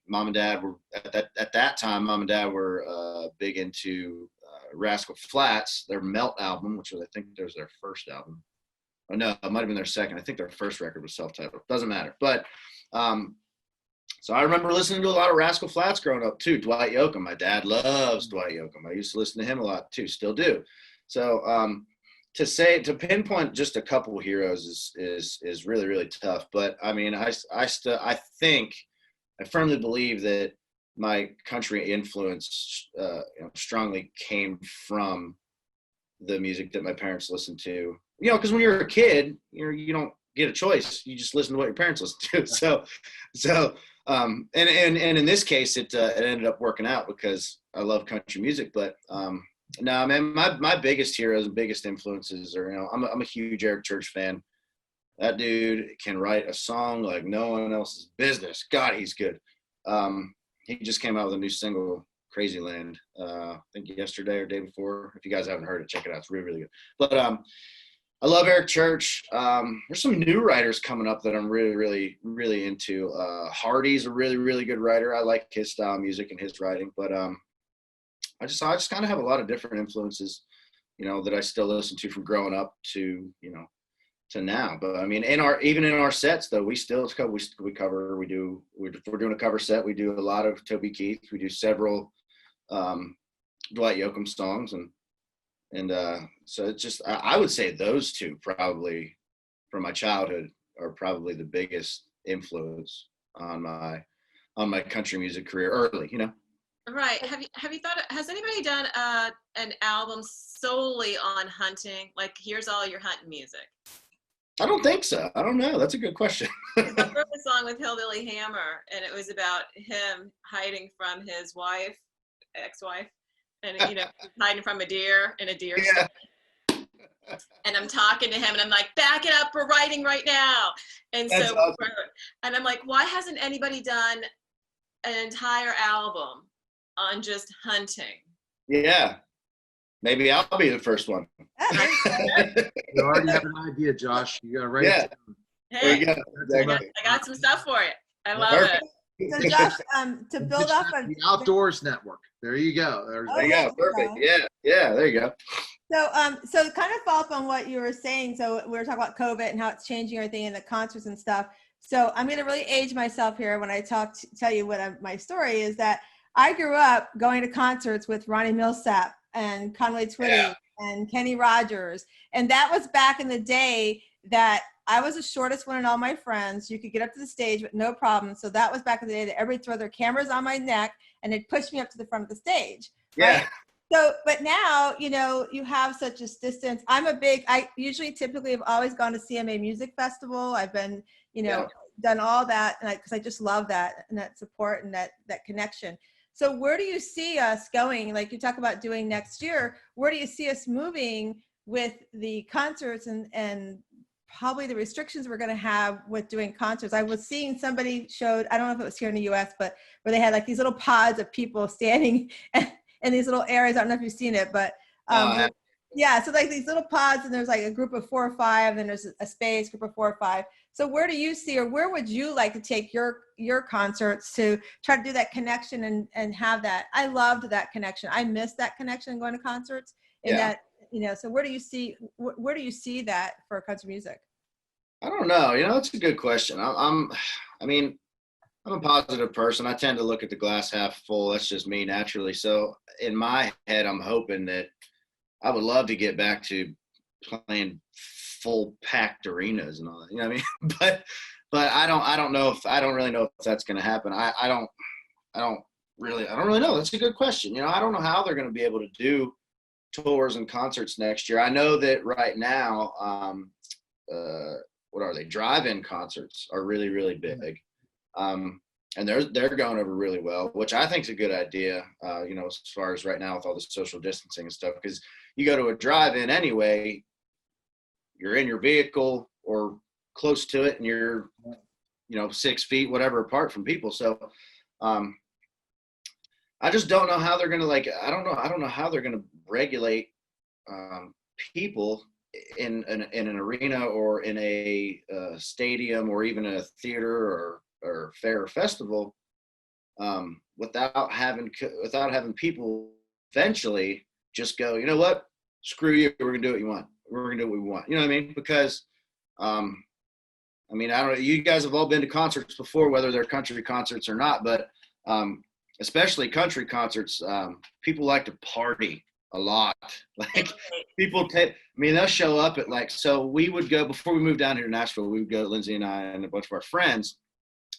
A: mom and dad were at that time, mom and dad were big into Rascal Flatts, their Melt album, which was, I think, was their first album. Oh no, it might have been their second. I think their first record was self-titled. Doesn't matter. But so I remember listening to a lot of Rascal Flatts growing up too. Dwight Yoakam. My dad loves Dwight Yoakam. I used to listen to him a lot too. Still do. So to pinpoint just a couple of heroes is really, really tough. But I mean, I firmly believe that my country influence strongly came from the music that my parents listened to. Because when you're a kid, you don't get a choice. You just listen to what your parents listen to. So and in this case, it ended up working out because I love country music. But no, man, my biggest heroes and biggest influences are, I'm a huge Eric Church fan. That dude can write a song like no one else's business. God, he's good. He just came out with a new single, Crazy Land, I think yesterday or day before. If you guys haven't heard it, check it out. It's really, really good. But I love Eric Church. There's some new writers coming up that I'm really, really, really into. Hardy's a really, really good writer. I like his style of music and his writing. But I just kind of have a lot of different influences, that I still listen to from growing up to, to now. But I mean, even in our sets though, we still cover. We're doing a cover set. We do a lot of Toby Keith. We do several Dwight Yoakam songs, and so it's just, I would say those two probably from my childhood are probably the biggest influence on my country music career early.
C: Right. Have you thought? Has anybody done an album solely on hunting? Like, here's all your hunting music.
A: I don't think so. I don't know. That's a good question.
C: I wrote a song with Hillbilly Hammer, and it was about him hiding from his ex-wife, and hiding from a deer in a deer stand. And I'm talking to him, and I'm like, "Back it up! We're writing right now." And
A: That's
C: so,
A: awesome.
C: And I'm like, "Why hasn't anybody done an entire album on just hunting?"
A: Yeah. Maybe I'll be the first one.
B: You already have an idea, Josh. You got to write it down.
C: Hey,
A: there you go.
C: I got some stuff for you. I love
A: Perfect.
C: it.
D: So Josh, to build off of
B: The Outdoors Network. There you go.
A: There you go. Perfect. Yeah. There you go.
D: So kind of follow up on what you were saying. So we were talking about COVID and how it's changing everything in the concerts and stuff. So I'm going to really age myself here when I tell you what my story is, that I grew up going to concerts with Ronnie Millsap and Conway Twitty and Kenny Rogers. And that was back in the day that I was the shortest one in all my friends. You could get up to the stage with no problem. So that was back in the day that everybody throw their cameras on my neck and they'd push me up to the front of the stage.
A: Yeah.
D: Right? So, but now, you have such a distance. I usually typically have always gone to CMA Music Festival. I've been, done all that because I just love that and that support and that connection. So where do you see us going? Like you talk about doing next year, where do you see us moving with the concerts and probably the restrictions we're going to have with doing concerts. I was seeing somebody showed, I don't know if it was here in the US, but where they had like these little pods of people standing in these little areas. I don't know if you've seen it, but yeah, so like these little pods, and there's like a group of 4 or 5, and there's a space group of 4 or 5. So where do you see, or where would you like to take your concerts to try to do that connection and have that? I loved that connection. I missed that connection going to concerts, and that, you know, so where do you see that for country music?
A: I don't know. You know, it's a good question. I mean, I'm a positive person. I tend to look at the glass half full. That's just me naturally. So in my head, I'm hoping that I would love to get back to playing full packed arenas and all that. You know what I mean? But I don't really know if that's going to happen. I don't really know. That's a good question. You know, I don't know how they're going to be able to do tours and concerts next year. I know that right now, what are they? Drive-in concerts are really, really big. And they're going over really well, which I think is a good idea, you know, as far as right now with all the social distancing and stuff, because you go to a drive-in anyway, you're in your vehicle or close to it, and you're, you know, 6 feet, whatever, apart from people. So I just don't know how they're going to I don't know how they're going to regulate people in an arena or in a stadium or even a theater or fair or festival without having people eventually just go, you know what, screw you, we're gonna do what you want, we're gonna do what we want. You know what I mean? Because I mean, I don't know, you guys have all been to concerts before, whether they're country concerts or not, but especially country concerts, people like to party a lot. Like they'll show up at so we would go, before we moved down here to Nashville, we would go, Lindsay and I and a bunch of our friends,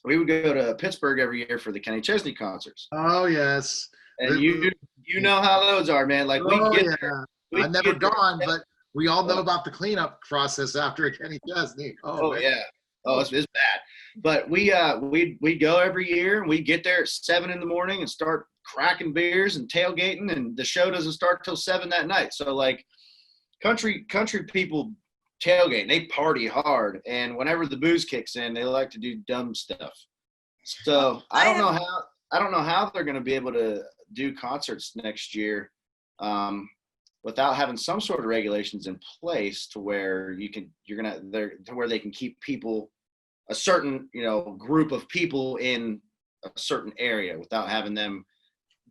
A: we would go to Pittsburgh every year for the Kenny Chesney concerts.
B: Oh yes.
A: And you know how those are, man. Like there.
B: I've never gone, but we all know about the cleanup process after a Kenny Chesney. Oh yeah.
A: Oh, it's bad. But we go every year, and we get there at 7 a.m. and start cracking beers and tailgating, and the show doesn't start till 7 that night. So like country people tailgate, they party hard, and whenever the booze kicks in, they like to do dumb stuff. So I don't know how they're going to be able to do concerts next year without having some sort of regulations in place to where where they can keep people, a certain, you know, group of people in a certain area without having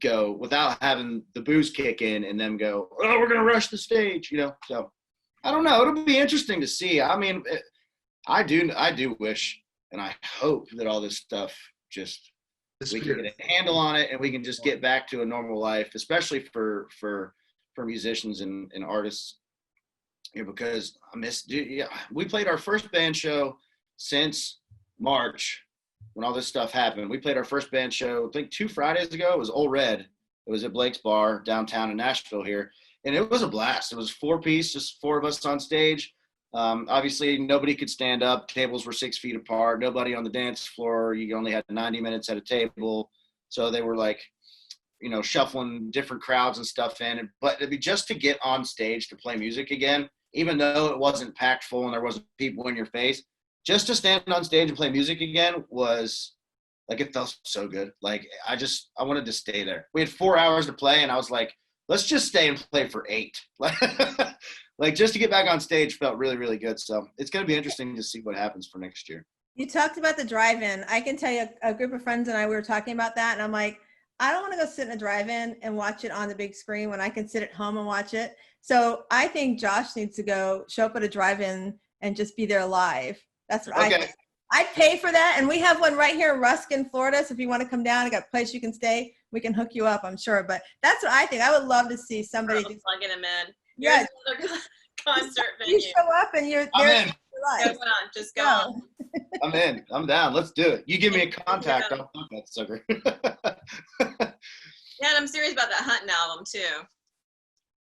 A: the booze kick in and them go, oh, we're going to rush the stage, you know. So I don't know. It'll be interesting to see. I mean, I do wish and I hope that all this stuff we can get a handle on it and we can just get back to a normal life, especially for musicians and artists. You know, because we played our first band show since March when all this stuff happened. We played our first band show, I think 2 Fridays ago. It was Old Red. It was at Blake's Bar downtown in Nashville here. And it was a blast. It was 4-piece, just 4 of us on stage. Obviously, nobody could stand up. Tables were 6 feet apart. Nobody on the dance floor. You only had 90 minutes at a table. So they were like, you know, shuffling different crowds and stuff in. But it'd be just to get on stage to play music again, even though it wasn't packed full and there wasn't people in your face, just to stand on stage and play music again was like, it felt so good. Like I wanted to stay there. We had 4 hours to play and I was like, let's just stay and play for 8. Like just to get back on stage felt really, really good. So it's going to be interesting to see what happens for next year.
D: You talked about the drive-in. I can tell you a group of friends and I, we were talking about that, and I'm like, I don't want to go sit in a drive-in and watch it on the big screen when I can sit at home and watch it. So I think Josh needs to show up at a drive-in and just be there live. That's what I think. I'd pay for that. And we have one right here in Ruskin, Florida. So if you want to come down, I got a place you can stay. We can hook you up, I'm sure. But that's what I think. I would love to see somebody just
C: plugging them in.
D: Yeah.
C: Concert venue.
D: You show up and you're
A: there.
C: Go on. Just go on.
A: I'm in. I'm down. Let's do it. You give me a contact. I'll fuck that sucker.
C: Yeah, and I'm serious about that hunting album too.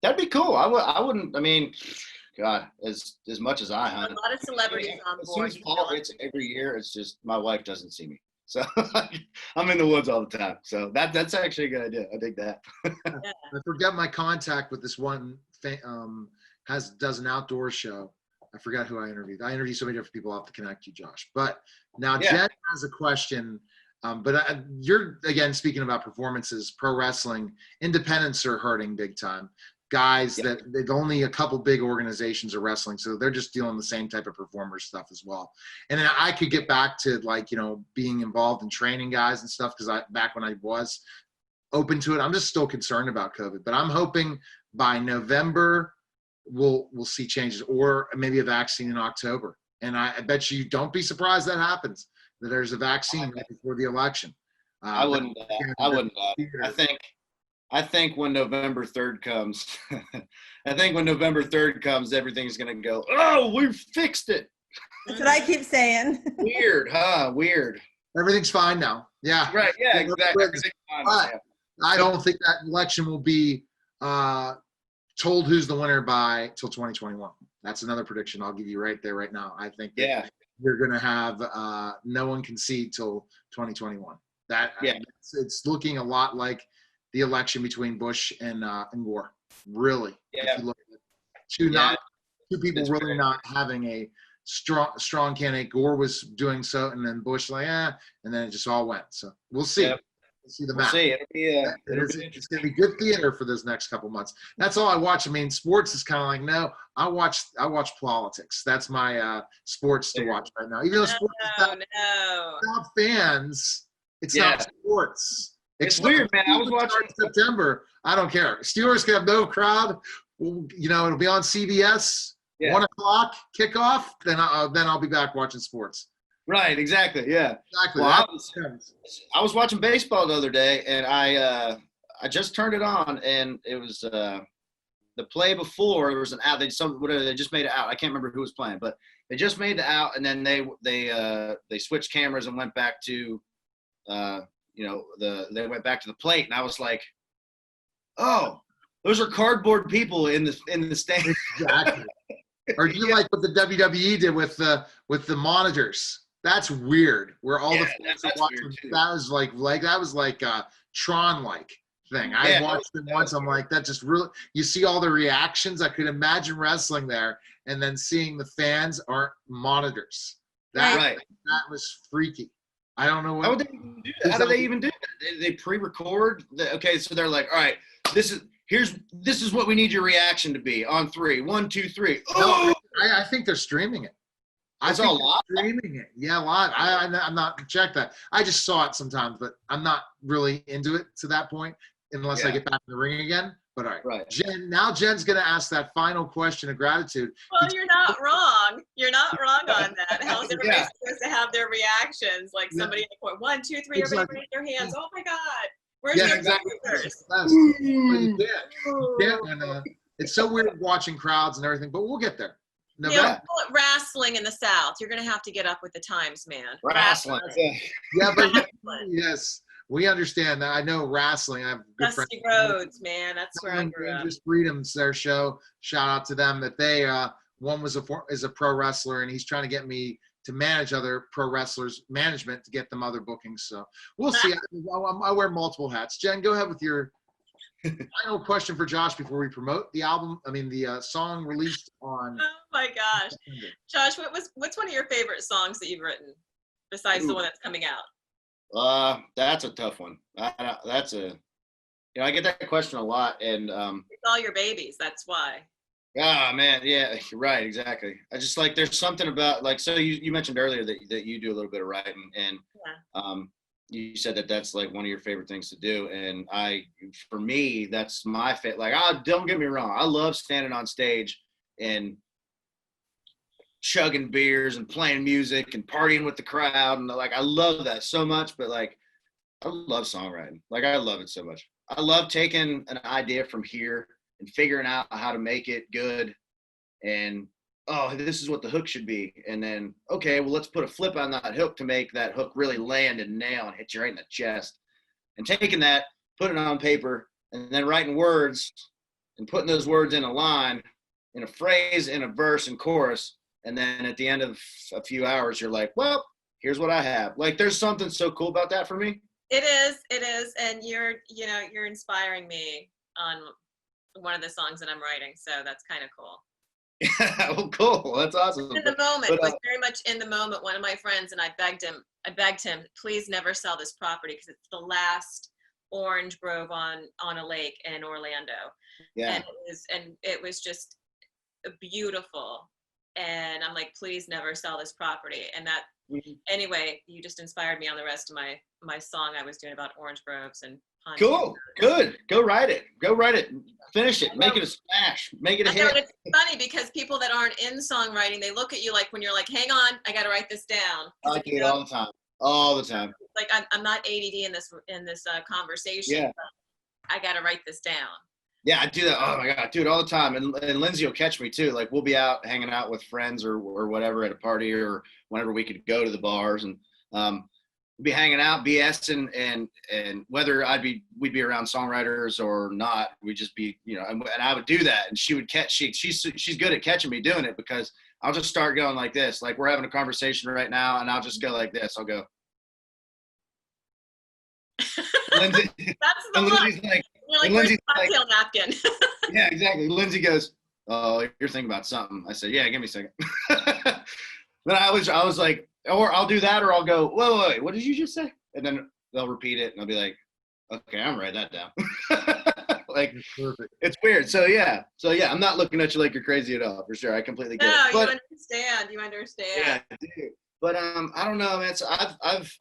A: That'd be cool. I wouldn't. I mean, God, as much as I hunt,
C: a lot of celebrities on board.
A: As soon as fall hits every year, it's just my wife doesn't see me, so I'm in the woods all the time. So that's actually a good idea. I dig that.
B: I forgot my contact with this one does an outdoor show. I forgot who I interviewed. I interviewed so many different people. I'll have to connect you, Josh. But now
A: Yeah.
B: Jen has a question. But you're, again, speaking about performances, pro wrestling, independents are hurting big time. Guys
A: Yeah.
B: that they've only a couple big organizations are wrestling, so they're just dealing the same type of performer stuff as well. And then I could get back to, like, you know, being involved in training guys and stuff, because back when I was open to it, I'm just still concerned about COVID. But I'm hoping by November we'll see changes, or maybe a vaccine in October. And I bet you don't be surprised that happens, that there's a vaccine right before the election.
A: I wouldn't. I think when November 3rd comes, everything's gonna go. Oh, we fixed it.
D: That's what I keep saying.
A: Weird, huh? Weird.
B: Everything's fine now. Yeah.
A: Right. Yeah. Exactly. Everything's fine now, yeah.
B: I don't think that election will be told who's the winner by till 2021. That's another prediction I'll give you right there, right now. I think that you're going to have no one concede till 2021. It's looking a lot like the election between Bush and Gore. Really,
A: yeah.
B: If you look at two people really not having a strong candidate. Gore was doing so, and then Bush and then it just all went. So we'll see.
A: Yep.
B: We'll see the map.
A: We'll see.
B: It's going to be good theater for those next couple months. That's all I watch. I mean, sports is kind of like, no, I watch politics. That's my sports to watch right now. Even though sports is not fans, it's not sports.
A: It's weird, man. I was watching
B: September. I don't care. Steelers can have no crowd. You know, it'll be on CBS. 1 o'clock kickoff. Then I'll be back watching sports.
A: Right. Exactly. Yeah.
B: Exactly.
A: Well, I was watching baseball the other day, and I just turned it on, and it was the play before. There was an out. They just made it out. I can't remember who was playing, but they just made it out, and then they switched cameras and went back to they went back to the plate, and I was like, oh, those are cardboard people in the stand.
B: Exactly. Or you like what the WWE did with the monitors? That's weird. Where all the fans are watching. That was like a Tron-like thing. I watched it once. I'm like, that just really. You see all the reactions. I could imagine wrestling there, and then seeing the fans aren't monitors. That was freaky. I don't know what.
A: How do they even do that? They pre-record. Okay, so they're like, all right, this is what we need your reaction to be on 3. 1, 2, 3. Oh!
B: No, I think they're streaming it.
A: It's all live?
B: Streaming it. Yeah, live. I'm not check that. I just saw it sometimes, but I'm not really into it to that point unless I get back in the ring again. But all right. Jen's going to ask that final question of gratitude.
C: Well, you're not wrong. You're not wrong on that. How's everybody supposed to have their reactions? Like somebody in the point, 1, 2, 3, everybody raise their hands. Oh my God. Where's your producers?
B: It's so weird watching crowds and everything, but we'll get there.
C: Call it wrestling in the South. You're going to have to get up with the times, man.
A: Wrestling.
B: Yeah, but yes, we understand that. I know wrestling. I have good friends.
C: Dusty Rhodes, man. That's where I grew up.
B: Dangerous Freedoms, their show. Shout out to them that they one is a pro wrestler, and he's trying to get me to manage other pro wrestlers, management to get them other bookings. So we'll see. I wear multiple hats. Jen, go ahead with your final question for Josh before we promote the album. I mean, the song released on.
C: Oh my gosh, Josh, what's one of your favorite songs that you've written besides the one that's coming out?
A: That's a tough one. I get that question a lot, and
C: it's all your babies. That's why.
A: Ah, man, yeah, right, exactly. I just like there's something about like so you mentioned earlier that you do a little bit of writing, and you said that's like one of your favorite things to do, and for me that's my favorite. Like, don't get me wrong, I love standing on stage and chugging beers and playing music and partying with the crowd, and like I love that so much. But like I love songwriting, like I love it so much. I love taking an idea from here and figuring out how to make it good, and this is what the hook should be, and then okay, well let's put a flip on that hook to make that hook really land and nail and hit you right in the chest, and taking that, putting it on paper, and then writing words and putting those words in a line, in a phrase, in a verse and chorus, and then at the end of a few hours you're like, well, here's what I have. Like there's something so cool about that for me.
C: It is, and you're inspiring me on one of the songs that I'm writing, so that's kind of cool.
A: Yeah, well, cool. That's awesome.
C: In the moment,
A: But,
C: it was very much in the moment. One of my friends and I begged him, please never sell this property because it's the last orange grove on a lake in Orlando.
A: yeah.
C: And it was just beautiful. And I'm like, please never sell this property. And that, anyway, you just inspired me on the rest of my song I was doing about orange groves and pontoon
A: Cool.
C: boats.
A: Good. Go write it. Go write it. Finish it. Make it a smash. Make it a
C: I know, and
A: hit.
C: it's funny because people that aren't in songwriting, they look at you like when you're like, hang on, I got to write this down. 'Cause
A: I
C: if
A: do
C: you
A: it
C: don't,
A: all the time. All the time.
C: like I'm not ADD in this conversation.
A: Yeah.
C: But I got to write this down.
A: Yeah, I do that. Oh my God, I do it all the time. And Lindsay will catch me too. Like we'll be out hanging out with friends or whatever at a party or whenever we could go to the bars and we'd be hanging out, BSing, and whether we'd be around songwriters or not, we'd just be, and I would do that, and she would catch. She's good at catching me doing it because I'll just start going like this, like we're having a conversation right now, and I'll just go like this. I'll go. Lindsay,
C: That's the
A: and
C: look.
A: Lindsay's like,
C: You're like,
A: and
C: where's
A: Lindsay's
C: the
A: like,
C: cocktail napkin?
A: yeah, exactly. Lindsay goes, "Oh, you're thinking about something." I said, "Yeah, give me a second." Then I was like, or I'll do that, or I'll go, "Whoa, wait, what did you just say?" And then they'll repeat it, and I'll be like, "Okay, I'm writing that down." Like,
B: Perfect.
A: it's weird. So yeah, I'm not looking at you like you're crazy at all, for sure. I completely get
C: No,
A: it. But,
C: you understand.
A: yeah, I do. But I don't know, man. So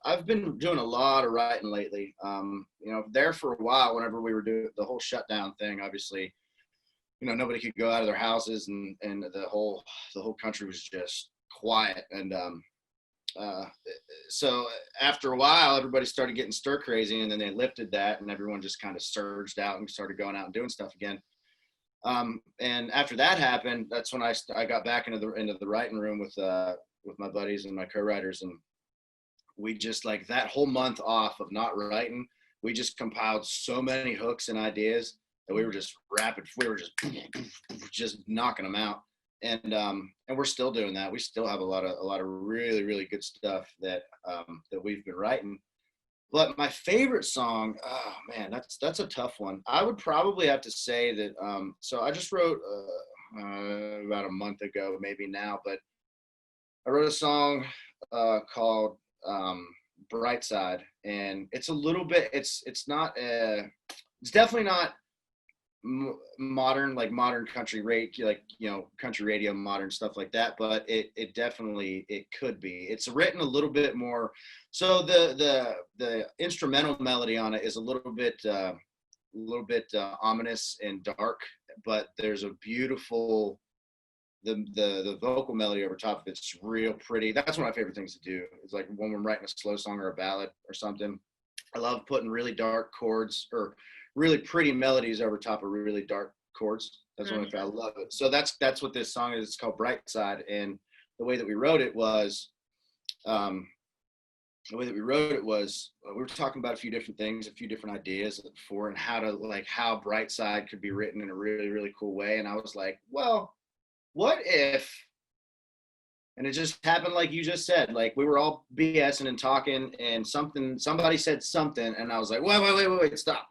A: I've been doing a lot of writing lately. There for a while, whenever we were doing the whole shutdown thing, obviously, nobody could go out of their houses, and the whole country was just quiet. And so after a while, everybody started getting stir crazy, and then they lifted that, and everyone just kind of surged out and started going out and doing stuff again. And after that happened, that's when I got back into the writing room with my buddies and my co-writers, and we just, like, that whole month off of not writing, we just compiled so many hooks and ideas that we were just just knocking them out. And we're still doing that. We still have a lot of really, really good stuff that we've been writing. But my favorite song, oh man, that's a tough one. I would probably have to say that. So I just wrote about a month ago, maybe now, but I wrote a song called "Bright Side," and it's a little bit. It's not. It's definitely not modern, like modern country country radio, modern stuff like that, but it definitely could be. It's written a little bit more, so the instrumental melody on it is a little bit ominous and dark, but there's a beautiful the vocal melody over top of it's real pretty. That's one of my favorite things to do. It's like when we're writing a slow song or a ballad or something, I love putting really dark chords or really pretty melodies over top of really dark chords. That's one of I love it. So that's what this song is. It's called Bright Side. And the way that we wrote it was, we were talking about a few different things, a few different ideas before, and how Bright Side could be written in a really, really cool way. And I was like, well, what if, and it just happened like you just said, like we were all BSing and talking, and somebody said something, and I was like, wait, stop.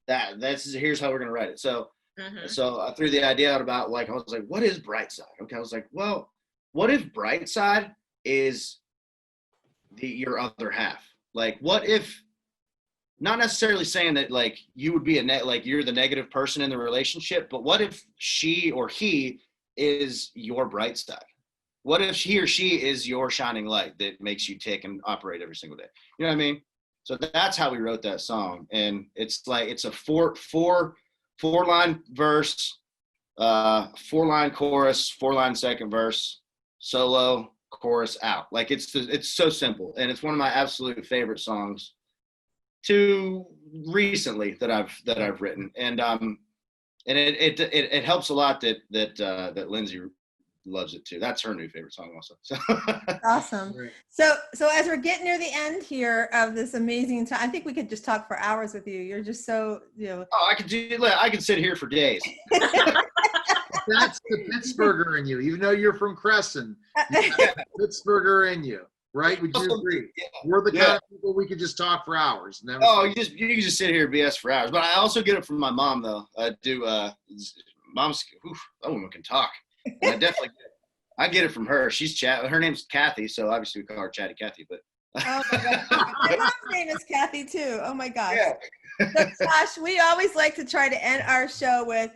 A: Here's how we're gonna write it. So I threw the idea out about, like, I was like, what is Bright Side? Okay, I was like, well, what if Bright Side is your other half? Like, what if, not necessarily saying that like you would be like you're the negative person in the relationship, but what if she or he is your bright side? What if he or she is your shining light that makes you tick and operate every single day? You know what I mean? So that's how we wrote that song. And it's like, it's a four line verse, 4-line chorus, 4-line second verse, solo, chorus, out. Like it's so simple. And it's one of my absolute favorite songs to recently that I've written. And it helps a lot that Lindsay loves it too. That's her new favorite song also. So.
D: Awesome.
B: Great.
D: So as we're getting near the end here of this amazing time, I think we could just talk for hours with you. You're just so,
A: Oh, I could sit here for days.
B: That's the Pittsburgher in you. Even though you're from Crescent, you have the Pittsburgher in you, right? Would you agree?
A: Yeah.
B: We're the kind of people we could just talk for hours.
A: You can just sit here and BS for hours. But I also get it from my mom though. I do. mom's, oof, that woman can talk. And I get it from her. Her name's Kathy, so obviously we call her Chatty Kathy, but.
D: Oh my gosh. My mom's name is Kathy too. Oh my gosh.
A: Yeah.
D: So Josh, we always like to try to end our show with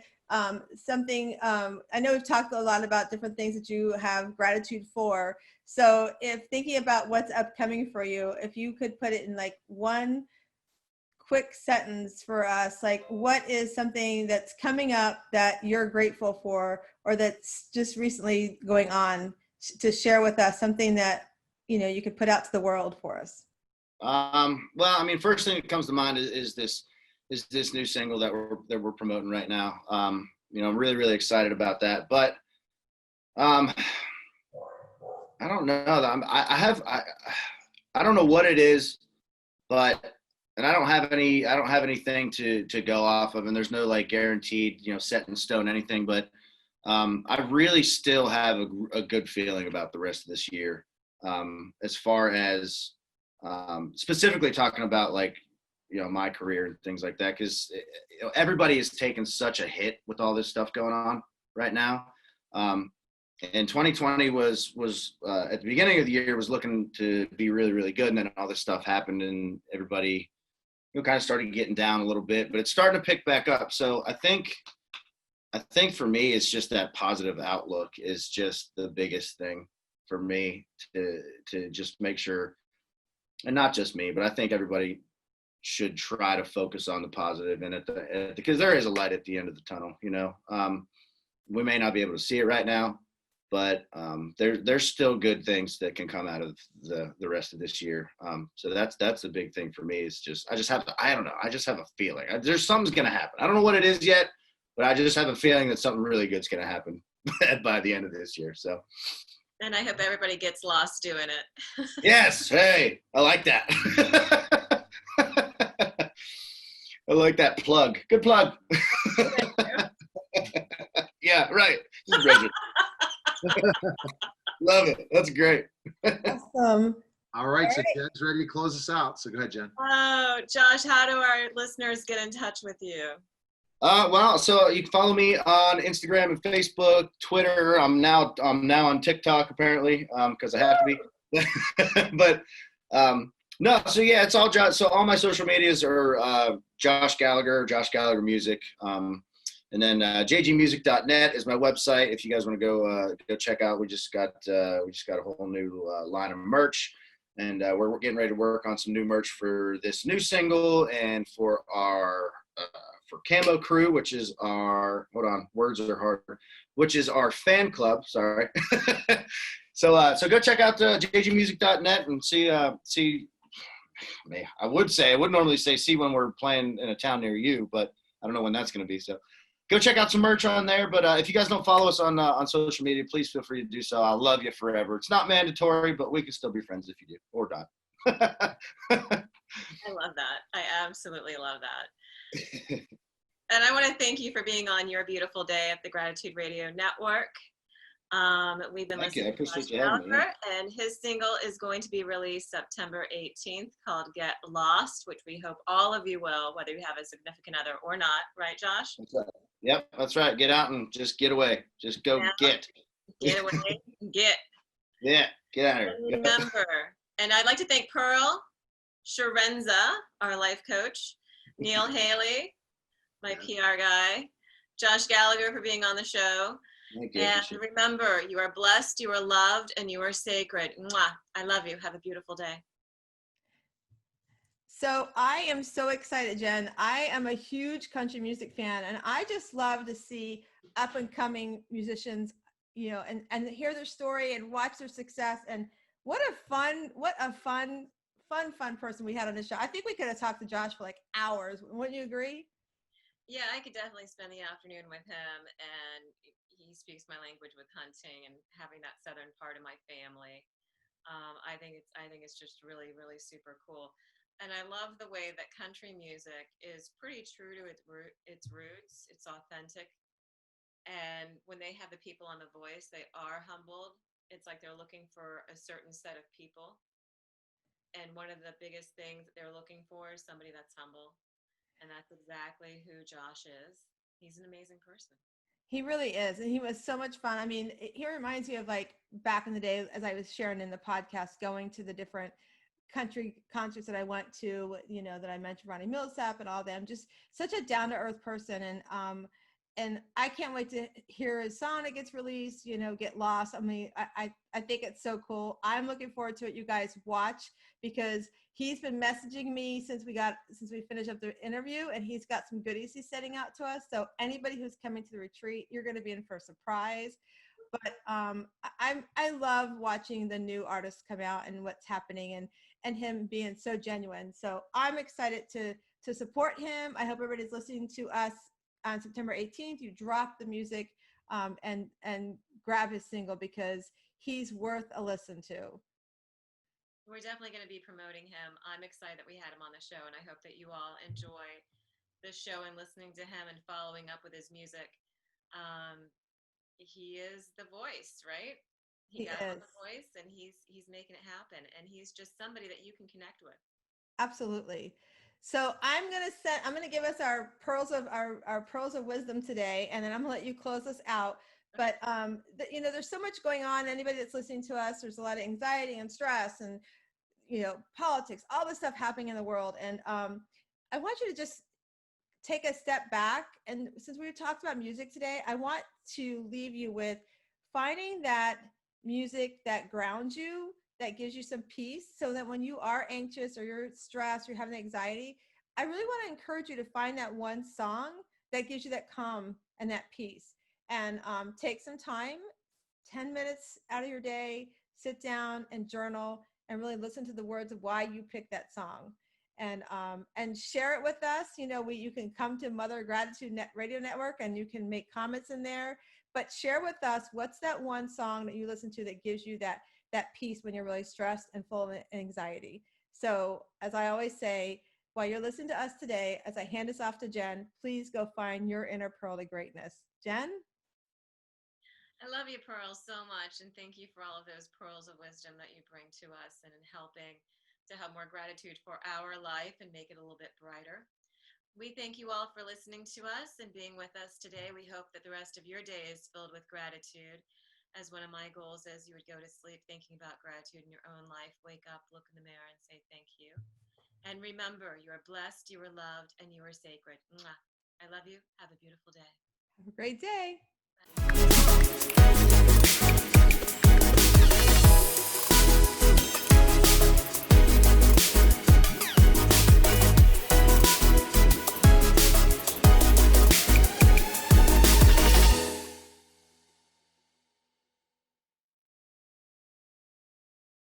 D: something. I know we've talked a lot about different things that you have gratitude for. So if thinking about what's upcoming for you, if you could put it in like one quick sentence for us, like what is something that's coming up that you're grateful for, or that's just recently going on, to share with us, something that you could put out to the world for us.
A: Well, I mean, first thing that comes to mind is this new single that we're promoting right now. I'm really, really excited about that, but I don't know. I don't know what it is, and I don't have anything to go off of, and there's no like guaranteed, set in stone anything, but I really still have a good feeling about the rest of this year. As far as specifically talking about like, my career and things like that, because everybody is taking such a hit with all this stuff going on right now. And 2020 was at the beginning of the year was looking to be really, really good. And then all this stuff happened and everybody, kind of started getting down a little bit, but it's starting to pick back up. So I think for me, it's just that positive outlook is just the biggest thing for me to just make sure, and not just me, but I think everybody should try to focus on the positive, and because there is a light at the end of the tunnel. We may not be able to see it right now, but there's still good things that can come out of the rest of this year. So that's the big thing for me. Is I just have a feeling there's something's gonna happen. I don't know what it is yet, but I just have a feeling that something really good's gonna happen by the end of this year. So.
C: And I hope everybody gets lost doing it.
A: Yes. Hey, I like that. I like that plug. Good plug. Yeah, right. Love it. That's great.
D: Awesome.
B: All right, so Jen's ready to close us out. So go ahead, Jen.
C: Oh, Josh, how do our listeners get in touch with you?
A: Well, so you can follow me on Instagram and Facebook, Twitter. I'm now on TikTok apparently, because I have to be. But no, so yeah, it's all Josh. So all my social medias are Josh Gallagher, Josh Gallagher Music. And then jgmusic.net is my website. If you guys want to go check out, we just got a whole new line of merch, and we're getting ready to work on some new merch for this new single and for our for Camo Crew, which is our which is our fan club. Sorry. So go check out jgmusic.net and see. I would normally say see when we're playing in a town near you, but I don't know when that's going to be. So go check out some merch on there. But if you guys don't follow us on social media, please feel free to do so. I'll love you forever. It's not mandatory, but we can still be friends if you do, or not.
C: I love that. I absolutely love that. And I want to thank you for being on Your Beautiful Day at the Gratitude Radio Network. We've been listening to Josh Gallagher, and his single is going to be released September 18th called Get Lost, which we hope all of you will, whether you have a significant other or not. Right, Josh?
A: That's right. Yep, that's right. Get out and just get away. Just go get.
C: Get away. Get.
A: Yeah, get out of here.
C: Remember. And I'd like to thank Pearl Sharenza, our life coach, Neil Haley, my PR guy, Josh Gallagher for being on the show. And remember, you are blessed, you are loved, and you are sacred. Mwah. I love you. Have a beautiful day.
D: So I am so excited, Jen. I am a huge country music fan, and I just love to see up and coming musicians, and hear their story and watch their success. And what a fun person we had on the show. I think we could have talked to Josh for like hours. Wouldn't you agree?
C: Yeah, I could definitely spend the afternoon with him, and he speaks my language with hunting and having that southern part of my family. I think it's just really, really super cool. And I love the way that country music is pretty true to its roots. It's authentic. And when they have the people on The Voice, they are humbled. It's like they're looking for a certain set of people. And one of the biggest things that they're looking for is somebody that's humble. And that's exactly who Josh is. He's an amazing person.
D: He really is. And he was so much fun. I mean, he reminds me of like back in the day, as I was sharing in the podcast, going to the different country concerts that I went to, you know, that I mentioned, Ronnie Millsap and all them, just such a down to earth person. And I can't wait to hear his song that gets released, you know, Get Lost. I mean, I think it's so cool. I'm looking forward to it. You guys watch, because he's been messaging me since we finished up the interview, and he's got some goodies he's sending out to us. So anybody who's coming to the retreat, you're going to be in for a surprise. But I love watching the new artists come out and what's happening, and him being so genuine. So I'm excited to support him. I hope everybody's listening to us on September 18th. You drop the music and grab his single, because he's worth a listen to.
C: We're definitely going to be promoting him. I'm excited that we had him on the show, and I hope that you all enjoy the show and listening to him and following up with his music. He is the voice, right? He got on the voice, and he's making it happen, and he's just somebody that you can connect with.
D: Absolutely. So I'm gonna give us our pearls of wisdom today, and then I'm gonna let you close us out. But you know, there's so much going on. Anybody that's listening to us, there's a lot of anxiety and stress, and you know, politics, all this stuff happening in the world. And I want you to just take a step back. And since we talked about music today, I want to leave you with finding that music that grounds you, that gives you some peace, so that when you are anxious or you're stressed, you're having anxiety, I really want to encourage you to find that one song that gives you that calm and that peace. And take some time, 10 minutes out of your day, sit down and journal and really listen to the words of why you picked that song. And share it with us. You know, you can come to Mother Gratitude Radio Network and you can make comments in there, but share with us, what's that one song that you listen to that gives you that peace when you're really stressed and full of anxiety. So as I always say, while you're listening to us today, as I hand this off to Jen, please go find your inner pearl of greatness. Jen?
C: I love you, Pearl, so much, and thank you for all of those pearls of wisdom that you bring to us and in helping to have more gratitude for our life and make it a little bit brighter. We thank you all for listening to us and being with us today. We hope that the rest of your day is filled with gratitude. As one of my goals is, you would go to sleep thinking about gratitude in your own life. Wake up, look in the mirror, and say thank you. And remember, you are blessed, you are loved, and you are sacred. Mwah. I love you. Have a beautiful day.
D: Have a great day.
C: Bye.